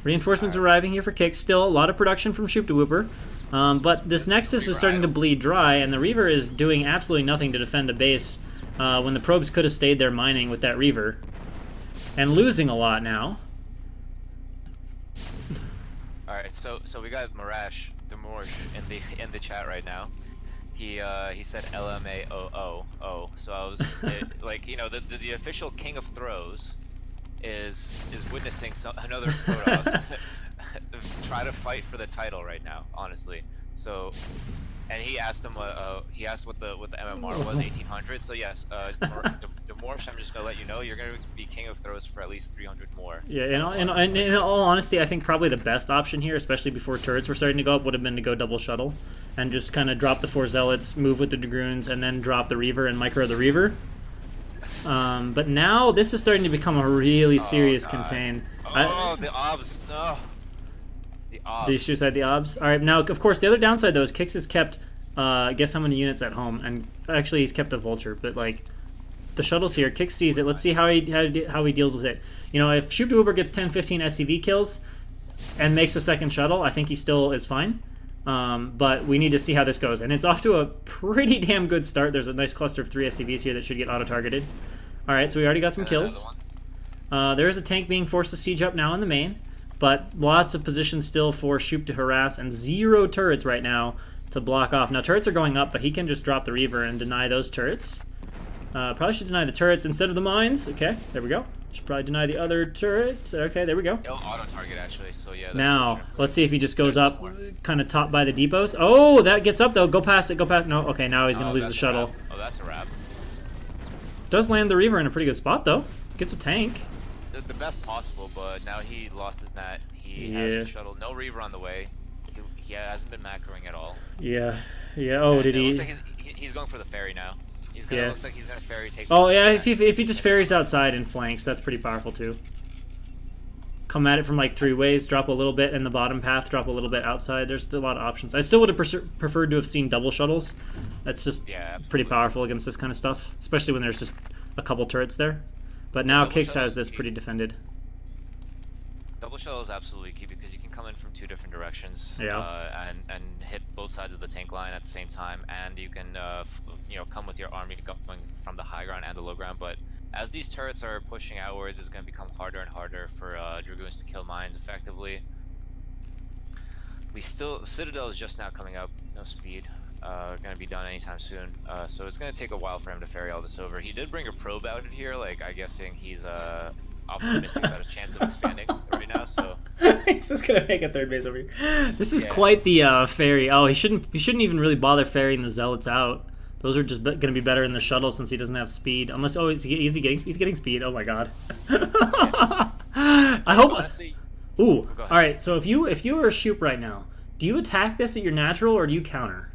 Reinforcements arriving here for Qikz. Still a lot of production from Shoop-Pupil. But this Nexus is starting to bleed dry, and the Reaver is doing absolutely nothing to defend a base when the probes could have stayed there mining with that Reaver. And losing a lot now. Alright, so we got Marash Demorsh in the chat right now. He said LMAOO. So I was like, you know, the official king of throws is witnessing another Protoss try to fight for the title right now, honestly. So, and he asked him what the MMR was, 1800. So yes, Demorsh, I'm just gonna let you know you're gonna be king of throws for at least 300 more. Yeah, in all honesty, I think probably the best option here, especially before turrets were starting to go up, would have been to go double shuttle, and just kind of drop the 4 zealots, move with the Dragoons, and then drop the Reaver and micro the Reaver. But now this is starting to become a really serious contain. The obs, no. Did you suicide the obs? Alright, now, of course, the other downside, though, is Qikz has kept, guess how many units at home, and actually he's kept a vulture, but, like, the shuttle's here. Qikz sees it. Let's see how he deals with it. You know, if Shoop-Pupil gets 10, 15 SCV kills and makes a second shuttle, I think he still is fine. But we need to see how this goes. And it's off to a pretty damn good start. There's a nice cluster of 3 SCVs here that should get auto-targeted. Alright, so we already got some kills. There is a tank being forced to siege up now in the main. But lots of positions still for Shoop to harass, and 0 turrets right now to block off. Now, turrets are going up, but he can just drop the Reaver and deny those turrets. Probably should deny the turrets instead of the mines. Okay, there we go. Should probably deny the other turret. Okay, there we go. It'll auto-target, actually, so yeah. Now, let's see if he just goes up, kind of top by the depots. Oh, that gets up, though. Go past it, go past... No, okay, now he's going to lose the shuttle. Oh, that's a wrap. Does land the Reaver in a pretty good spot, though. Gets a tank. The best possible, but now he lost his net. He has the shuttle. No Reaver on the way. He hasn't been macroing at all. Yeah. Oh, did he? Looks like he's going for the ferry now. Looks like he's gonna ferry take. Oh yeah, if he just ferries outside and flanks, that's pretty powerful too. Come at it from like 3 ways. Drop a little bit in the bottom path. Drop a little bit outside. There's a lot of options. I still would have preferred to have seen double shuttles. That's just pretty powerful against this kind of stuff, especially when there's just a couple turrets there. But now Qikz has this pretty defended. Double shuttle is absolutely key because you can come in from 2 different directions, and hit both sides of the tank line at the same time, and you can you know, come with your army going from the high ground and the low ground. But as these turrets are pushing outwards, it's going to become harder and harder for Dragoons to kill mines effectively. Citadel is just now coming up, no speed. Going to be done anytime soon, so it's going to take a while for him to ferry all this over. He did bring a probe out in here, like, I guessing he's optimistic about his chance of expanding right now, so... He's just going to make a 3rd base over here. This is quite the ferry. Oh, he shouldn't even really bother ferrying the zealots out. Those are just going to be better in the shuttle since he doesn't have speed. Unless, oh, he's getting speed. Oh my god. I hope... Honestly, ooh, alright, so if you were a Shoop right now, do you attack this at your natural or do you counter?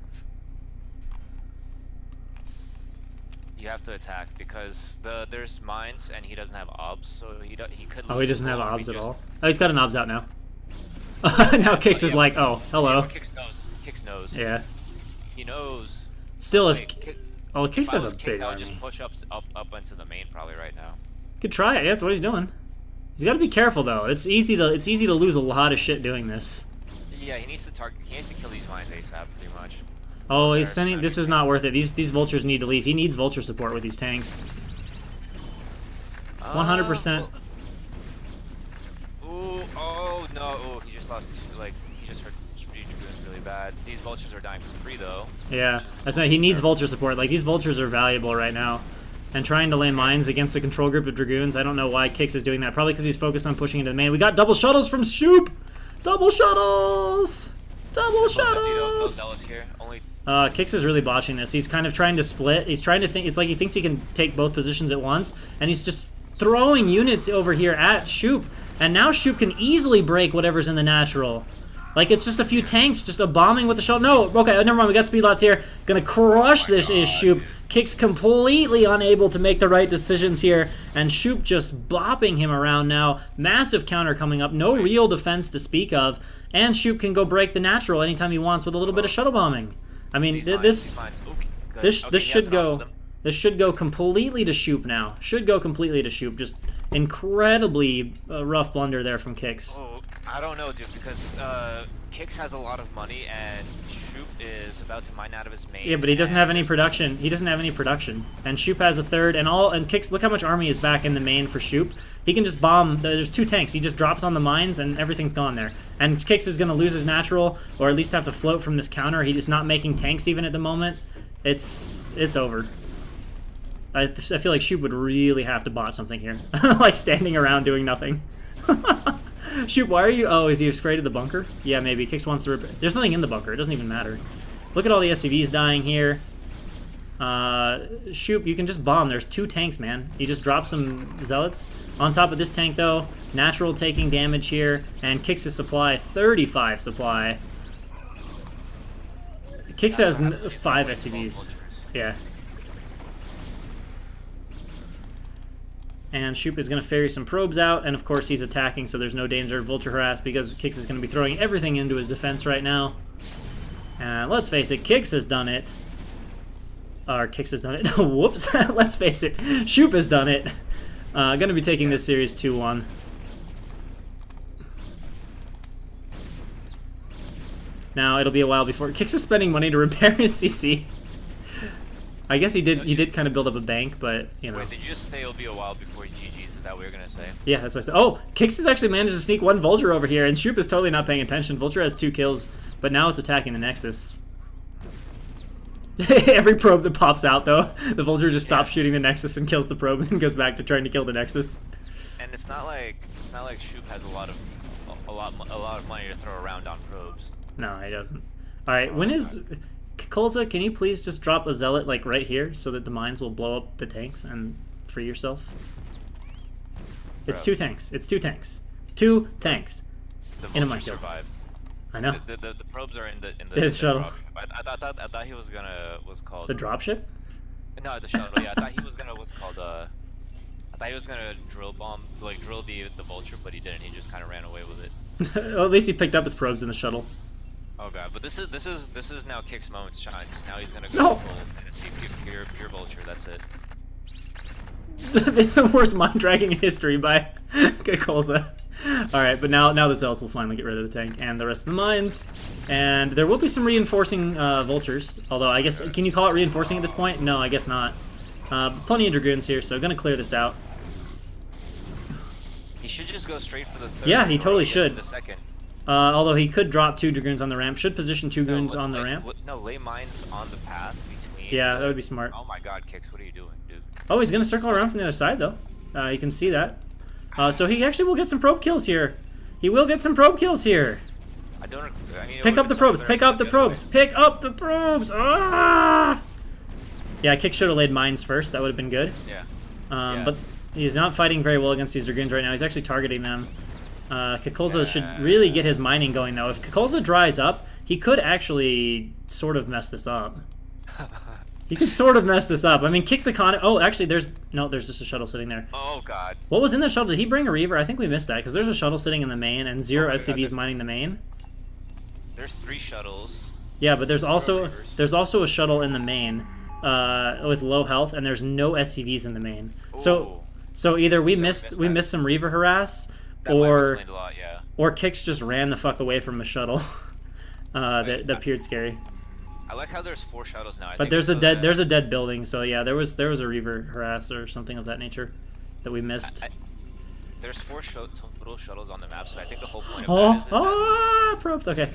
You have to attack because there's mines and he doesn't have obs, so he could. Oh, he doesn't have obs at all. Oh, he's got an obs out now. Now Qikz is like, oh, hello. Qikz knows. Yeah. He knows. Still, Qikz has a big army. Just push up into the main probably right now. Could try it. Yeah, that's what he's doing. He's got to be careful though. It's easy to lose a lot of shit doing this. Yeah, he needs to kill these mines ASAP, pretty much. Oh, he's sending. This is not worth it. These vultures need to leave. He needs vulture support with these tanks. 100%. Ooh, oh no! Oh, he just lost. He just hurt Dragoons really bad. These vultures are dying for free though. Yeah, that's not. He needs vulture support. Like, these vultures are valuable right now. And trying to lay mines against a control group of Dragoons, I don't know why Qikz is doing that. Probably because he's focused on pushing into the main. We got double shuttles from Shoop. Double shuttles. Double No shuttles! zealots here. Only. Qikz is really botching this. He's kind of trying to split. He's trying to think. It's like he thinks he can take both positions at once, and he's just throwing units over here at Shoop. And now Shoop can easily break whatever's in the natural. Like, it's just a few tanks, just a bombing with the shuttle. No, okay, never mind. We got speed lots here. Gonna crush this is Shoop. Qikz completely unable to make the right decisions here, and Shoop just bopping him around now. Massive counter coming up. No real defense to speak of, and Shoop can go break the natural anytime he wants with a little bit of shuttle bombing. I mean, this should go. This should go completely to Shoop now. Should go completely to Shoop. Just incredibly rough blunder there from Qikz. Oh, I don't know, dude, because Qikz has a lot of money and Shoop is about to mine out of his main. Yeah, but he doesn't have any production. He doesn't have any production. And Shoop has a third, and Qikz, look how much army is back in the main for Shoop. He can just bomb. There's 2 tanks. He just drops on the mines, and everything's gone there. And Qikz is going to lose his natural, or at least have to float from this counter. He's not making tanks even at the moment. It's over. I feel like Shoop would really have to bot something here. Like standing around doing nothing. Shoop, why are you... Oh, is he afraid of the bunker? Yeah, maybe. Qikz wants to... There's nothing in the bunker. It doesn't even matter. Look at all the SCVs dying here. Shoop, you can just bomb. There's 2 tanks, man. You just drop some zealots. On top of this tank, though, natural taking damage here. And Qikz's supply, 35 supply. Qikz has 5 SCVs. Yeah. And Shoop is going to ferry some probes out, and of course he's attacking, so there's no danger of vulture harass because Qikz is going to be throwing everything into his defense right now. And let's face it, Qikz has done it. Or Qikz has done it. Whoops. Let's face it, Shoop has done it. Going to be taking this series 2-1. Now it'll be a while before Qikz is spending money to repair his CC. I guess he did kind of build up a bank, but, you know. Wait, did you just say it'll be a while before GG's? Is that what you're going to say? Yeah, that's what I said. Oh, Qikz has actually managed to sneak 1 Vulture over here, and Shoop is totally not paying attention. Vulture has 2 kills, but now it's attacking the Nexus. Every probe that pops out, though, the Vulture just stops shooting the Nexus and kills the probe and goes back to trying to kill the Nexus. And it's not like Shoop has a lot of money to throw around on probes. No, he doesn't. All right, when is... Qikz, can you please just drop a zealot like right here so that the mines will blow up the tanks and free yourself? It's 2 tanks. It's 2 tanks. 2 tanks. The in a Vulture survive. I know. The probes are in the shuttle. Dropship. I thought he was gonna called the dropship. No, the shuttle. Yeah, I thought he was gonna I thought he was gonna drill the Vulture, but he didn't. He just kind of ran away with it. Well, at least he picked up his probes in the shuttle. Oh god, but this is now Qikz moment to shine. Now he's gonna go No. full pure Vulture. That's it. This is the worst mind dragging in history by Qikz. All right, but now the zealots will finally get rid of the tank and the rest of the mines, and there will be some reinforcing vultures. Although I guess, can you call it reinforcing at this point? No, I guess not. Plenty of dragoons here, so gonna clear this out. He should just go straight for the 3rd. Yeah, he totally should. The 2nd. Although he could drop 2 dragoons on the ramp. Should position 2 goons on the ramp. No, lay mines on the path between. Yeah, that would be smart. Oh my god, Qikz, what are you doing, dude? Oh, he's going to circle around from the other side, though. You can see that. So he actually will get some probe kills here. He will get some probe kills here. Pick up the probes. Pick up the probes. Pick up the probes. Ah! Yeah, Qikz should have laid mines first. That would have been good. Yeah. But he's not fighting very well against these dragoons right now. He's actually targeting them. Qikz should really get his mining going, though. If Qikz dries up, he could actually sort of mess this up. He could sort of mess this up. I mean, Qikz economy... Oh, actually, there's just a shuttle sitting there. Oh, God. What was in the shuttle? Did he bring a Reaver? I think we missed that, because there's a shuttle sitting in the main, and 0 SCVs mining the main. There's 3 shuttles. Yeah, but there's also a shuttle in the main with low health, and there's no SCVs in the main. Ooh. So either we missed some Reaver harass, or Qikz just ran the fuck away from a shuttle. That appeared scary. I like how there's 4 shuttles now. But there's a dead building, so yeah, there was a Reaver harass or something of that nature that we missed. There's 4 total shuttles on the map, so I think the whole point of that is probes. Okay.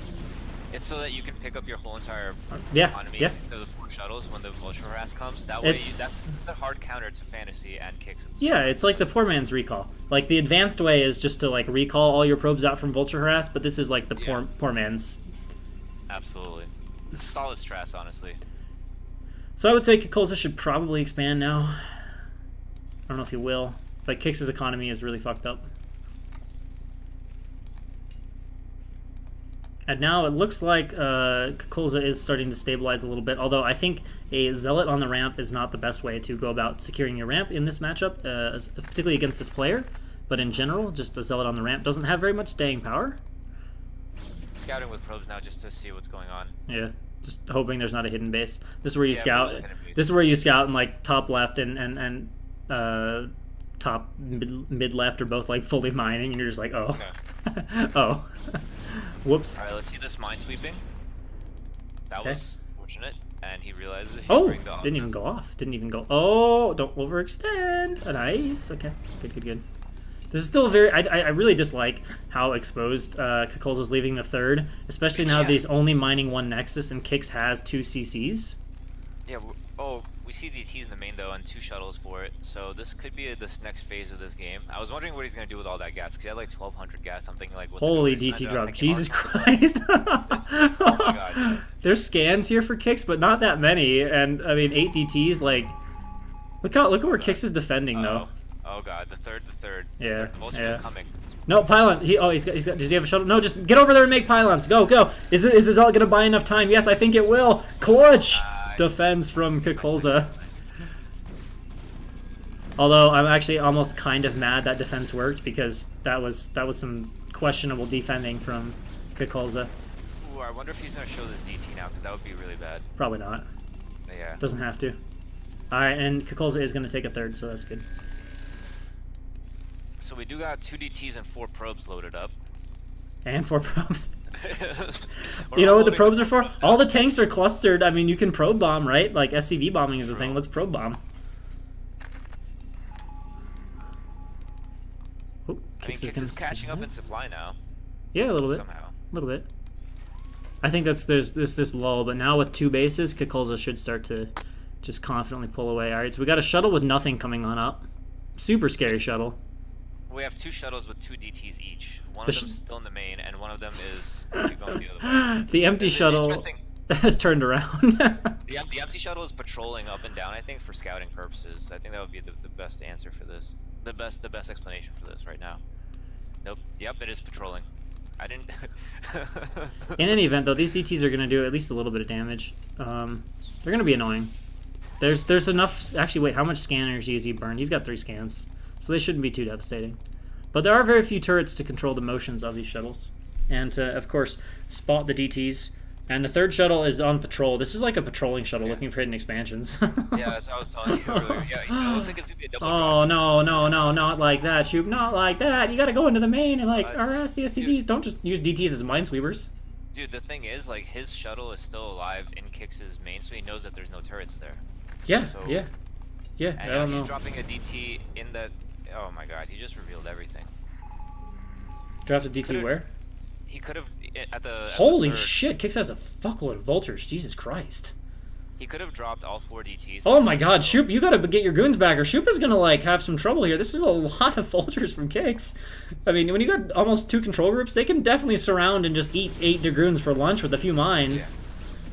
It's so that you can pick up your whole entire economy into the 4 shuttles when the vulture harass comes. That way, that's the hard counter to fantasy and Qikz. Yeah, it's like the poor man's recall. Like the advanced way is just to like recall all your probes out from vulture harass, but this is like the poor man's Absolutely. It's solid stress, honestly. So I would say Qikz should probably expand now. I don't know if he will, but Qikz's economy is really fucked up. And now it looks like Qikz is starting to stabilize a little bit, although I think a Zealot on the ramp is not the best way to go about securing your ramp in this matchup, particularly against this player. But in general, just a Zealot on the ramp doesn't have very much staying power. Scouting with probes now just to see what's going on. Yeah, just hoping there's not a hidden base. This is where you scout. This is where you scout in like top left and top mid left are both like fully mining, and you're just like, oh, okay. Oh, whoops. All right, let's see this mine sweeping. That was fortunate, and he realizes he's didn't even go off. Didn't even go. Oh, don't overextend. Nice. Okay, good. This is still very. I really dislike how exposed Qikz is leaving the third, especially now that he's only mining one Nexus and Qikz has 2 CCs. Yeah. We see DTs in the main though, and 2 shuttles for it. So this could be this next phase of this game. I was wondering what he's gonna do with all that gas, because he had like 1,200 gas. Something like what's holy DT drop. Jesus Christ. Oh my god. There's scans here for Qikz, but not that many. And I mean, 8 DTs. Like, look at where Qikz is defending though. Oh god, the third. Yeah, Vulture coming. No, pylon. He's got. Does he have a shuttle? No, just get over there and make pylons. Go. Is this all gonna buy enough time? Yes, I think it will. Clutch defense from Qikz. Although I'm actually almost kind of mad that defense worked, because that was some questionable defending from Qikz. Ooh, I wonder if he's gonna show this DT now, because that would be really bad. Probably not. Yeah. Doesn't have to. All right, and Qikz is gonna take a third, so that's good. So we do got 2 DTs and 4 probes loaded up. And 4 probes. You know what the probes are for? All the tanks are clustered. I mean, you can probe bomb, right? Like, SCV bombing is a thing. Let's probe bomb. Oh, I mean, Qikz is catching up in supply now. Yeah, a little bit. Somehow. A little bit. I think there's this lull, but now with 2 bases, Qikz should start to just confidently pull away. All right, so we got a shuttle with nothing coming on up. Super scary shuttle. We have 2 shuttles with 2 DTs each. One of them's still in the main, and one of them is going the other way. The empty shuttle has turned around. The empty shuttle is patrolling up and down, I think, for scouting purposes. I think that would be the best answer for this. The best explanation for this right now. Nope. Yep, it is patrolling. I didn't... In any event, though, these DTs are going to do at least a little bit of damage. They're going to be annoying. There's enough... Actually, wait, how much scan energy has he burned? He's got 3 scans. So they shouldn't be too devastating. But there are very few turrets to control the motions of these shuttles. And to, of course, spot the DTs. And the 3rd shuttle is on patrol. This is like a patrolling shuttle looking for hidden expansions. Yeah, that's what I was telling you earlier. Yeah, it looks like it's going to be a double drop. No, not like that, Shoop. Not like that. You got to go into the main and, like, harass the SCVs. Don't just use DTs as minesweepers. Dude, the thing is, like, his shuttle is still alive in Qikz's main, so he knows that there's no turrets there. Yeah, so, yeah. And I don't know. He's dropping a DT in that... Oh my god, he just revealed everything. Dropped a DT where? He could have at the... Holy shit, Qikz has a fuckload of vultures. Jesus Christ. He could have dropped all 4 DTs. Oh my god, Shoop, you gotta get your goons back, or Shoop is gonna, like, have some trouble here. This is a lot of vultures from Qikz. I mean, when you got almost 2 control groups, they can definitely surround and just eat 8 dragoons for lunch with a few mines. Yeah.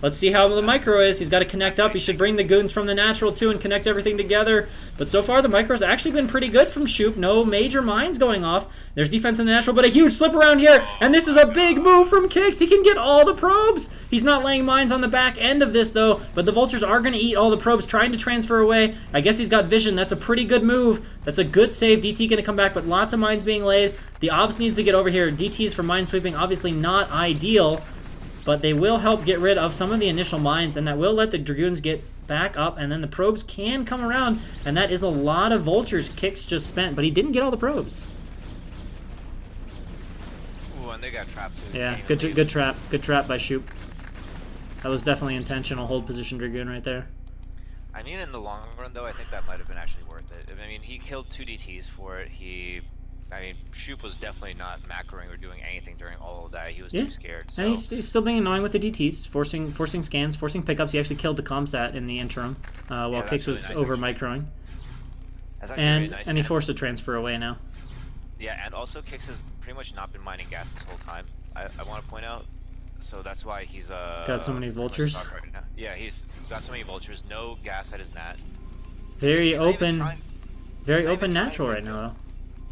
Let's see how the micro is. He's got to connect up. He should bring the goons from the natural too and connect everything together. But so far, the micro's actually been pretty good from Shoop. No major mines going off. There's defense in the natural, but a huge slip around here. And this is a big move from Qikz. He can get all the probes. He's not laying mines on the back end of this, though. But the vultures are going to eat all the probes, trying to transfer away. I guess he's got vision. That's a pretty good move. That's a good save. DT going to come back, but lots of mines being laid. The Obs needs to get over here. DTs for mine sweeping, obviously not ideal. But they will help get rid of some of the initial mines, and that will let the Dragoons get back up, and then the probes can come around, and that is a lot of vultures Qikz just spent, but he didn't get all the probes. Ooh, and they got trapped too. Yeah, good trap by Shoop. That was definitely intentional hold position Dragoon right there. I mean, in the long run, though, I think that might have been actually worth it. I mean, he killed 2 DTs for it. I mean, Shoop was definitely not macroing or doing anything during all of that. He was too scared. So. And he's still being annoying with the DTs, forcing scans, forcing pickups. He actually killed the comsat in the interim while Qikz was really nice, over microing. And, really nice. And he forced a transfer away now. Yeah, and also Qikz has pretty much not been mining gas this whole time. I want to point out. So that's why he's got so many vultures. Right now. Yeah, he's got so many vultures. No gas at his nat. Very open, very open natural right now, though.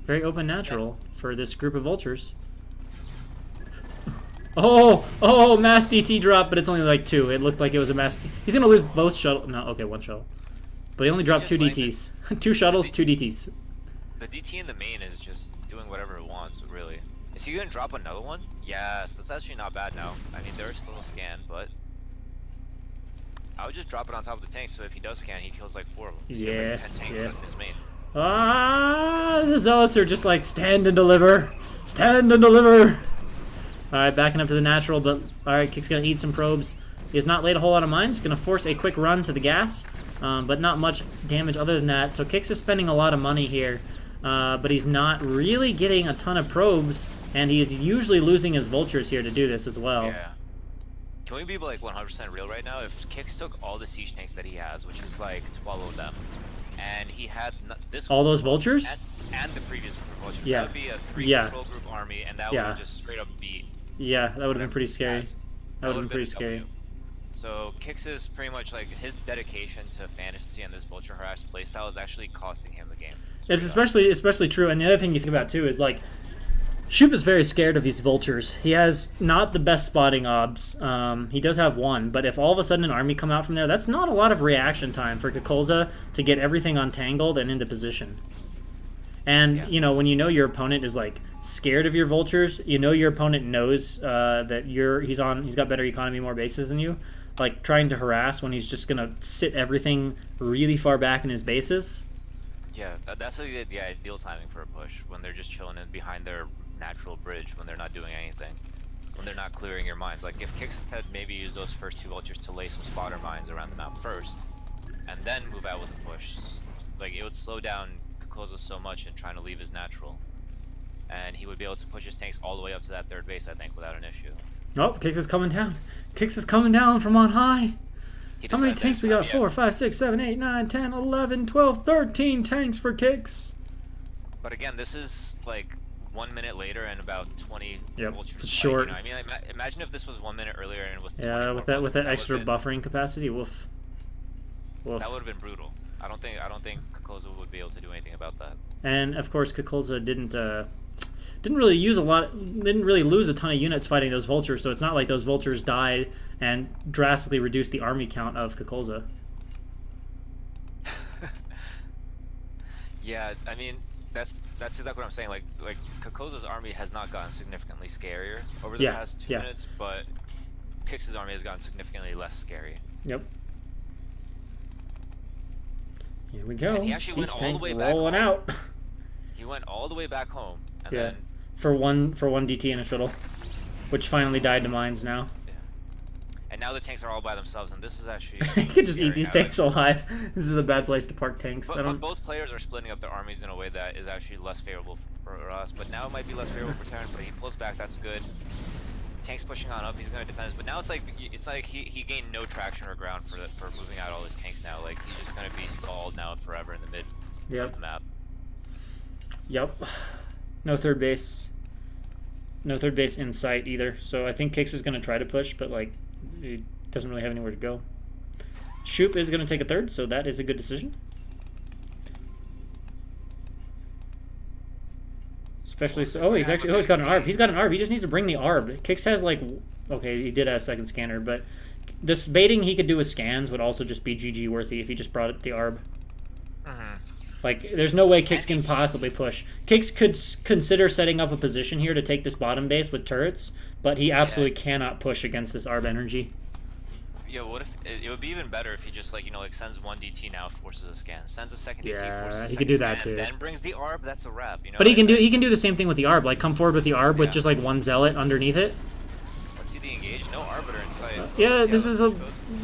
Very open natural for this group of vultures. Oh, mass DT drop, but it's only like 2. It looked like it was a mass. He's gonna lose both shuttle. No, okay, 1 shuttle. But he only dropped 2 DTs. 2 shuttles, 2 DTs. The DT in the main is just doing whatever it wants, really. Is he gonna drop another one? Yes, that's actually not bad now. I mean, there's still a scan, but I would just drop it on top of the tank, so if he does scan, he kills like 4 of them. So he has like 10 tanks in his main. Ah, the zealots are just like, stand and deliver. Stand and deliver. Alright, backing up to the natural, but alright, Qikz gonna eat some probes. He has not laid a whole lot of mines. Gonna force a quick run to the gas, but not much damage other than that. So Qikz is spending a lot of money here, but he's not really getting a ton of probes, and he's usually losing his vultures here to do this as well. Yeah. Can we be like 100% real right now? If Qikz took all the siege tanks that he has, which is like 12 of them, and he had this all those vultures and the previous group of vultures, yeah, that would be a 3 control group army, and that would just straight up beat. Yeah, that would have been pretty scary. That would have been pretty scary. So Qikz is pretty much like his dedication to fantasy and this vulture harass playstyle is actually costing him the game. It's especially true. And the other thing you think about too is like Shoop is very scared of these vultures. He has not the best spotting obs. He does have 1, but if all of a sudden an army come out from there, that's not a lot of reaction time for Qikz to get everything untangled and into position. And you know, when you know your opponent is like scared of your vultures, you know your opponent knows that he's got better economy, more bases than you. Like trying to harass when he's just gonna sit everything really far back in his bases. Yeah, that's the ideal timing for a push, when they're just chilling in behind their natural bridge, when they're not doing anything, when they're not clearing your mines. Like if Qikz had maybe used those first 2 vultures to lay some spotter mines around the map first, and then move out with a push, like it would slow down Qikz so much in trying to leave his natural, and he would be able to push his tanks all the way up to that 3rd base, I think, without an issue. Oh, Qikz is coming down. Qikz is coming down from on high. How many tanks we got? 4, 5, 6, 7, 8, 9, 10, 11, 12, 13 tanks for Qikz. But again, this is like 1 minute later and about 20 vultures. Short. You know, I mean, imagine if this was 1 minute earlier and with with that extra buffering capacity. Woof. That would have been brutal. I don't think Qikz would be able to do anything about that. And of course, Qikz didn't really lose a ton of units fighting those vultures, so it's not like those vultures died and drastically reduced the army count of Qikz. Yeah, I mean, that's exactly what I'm saying. Like Qikz's army has not gotten significantly scarier over the past 2 minutes, but Qikz's army has gotten significantly less scary. Yep. Here we go. And he actually went all the way back rolling out. He went all the way back home, and then for one DT and a shuttle, which finally died to mines now. Yeah. And now the tanks are all by themselves, and this is actually you can just eat these tanks alive. This is a bad place to park tanks. But both players are splitting up their armies in a way that is actually less favorable for us. But now it might be less favorable for Terran, but he pulls back. That's good. Tank's pushing on up. He's going to defend this, but now it's like he gained no traction or ground for moving out all his tanks now. Like he's just going to be stalled now forever in the mid of the map. Yep. No third base. No third base in sight either. So I think Qikz is going to try to push, but like he doesn't really have anywhere to go. Shoop is going to take a 3rd, so that is a good decision. Especially so, he's got an ARB. He's got an ARB. He just needs to bring the ARB. Qikz has like, okay, he did have a 2nd scanner, but this baiting he could do with scans would also just be GG worthy if he just brought up the ARB. Like, there's no way Qikz can possibly push. Qikz could consider setting up a position here to take this bottom base with turrets, but he absolutely cannot push against this ARB energy. Yeah, what if it would be even better if he just like sends 1 DT now, forces a scan, sends a 2nd DT, forces a he could do that scan, too. Then brings the ARB. That's a wrap. You know. But he can do the same thing with the ARB. Like come forward with the ARB with just like 1 zealot underneath it. Let's see the engage. No arbiter in sight. Yeah, this is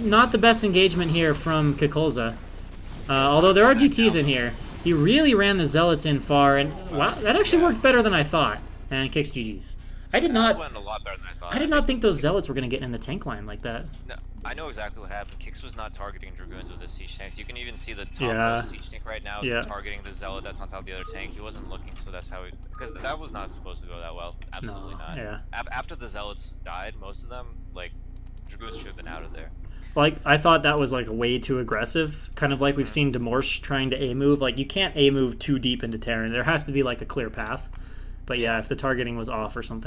not the best engagement here from Qikz. Although there are DTs in here. He really ran the zealots in far, and wow, that actually worked better than I thought. And Qikz GG's. I did not. Went a lot better than I thought. I did not think those zealots were going to get in the tank line like that. No, I know exactly what happened. Qikz was not targeting Dragoons with his siege tanks. You can even see the Yeah. topmost siege tank right now is targeting the Zealot that's on top of the other tank. He wasn't looking, so that's how because that was not supposed to go that well. Absolutely No, not. yeah. After the Zealots died, most of them, like, Dragoons should have been out of there. Like, I thought that was, like, way too aggressive. Kind of like we've seen Demorsh trying to A-move. Like, you can't A-move too deep into Terran. There has to be, like, a clear path. But yeah, if the targeting was off or something.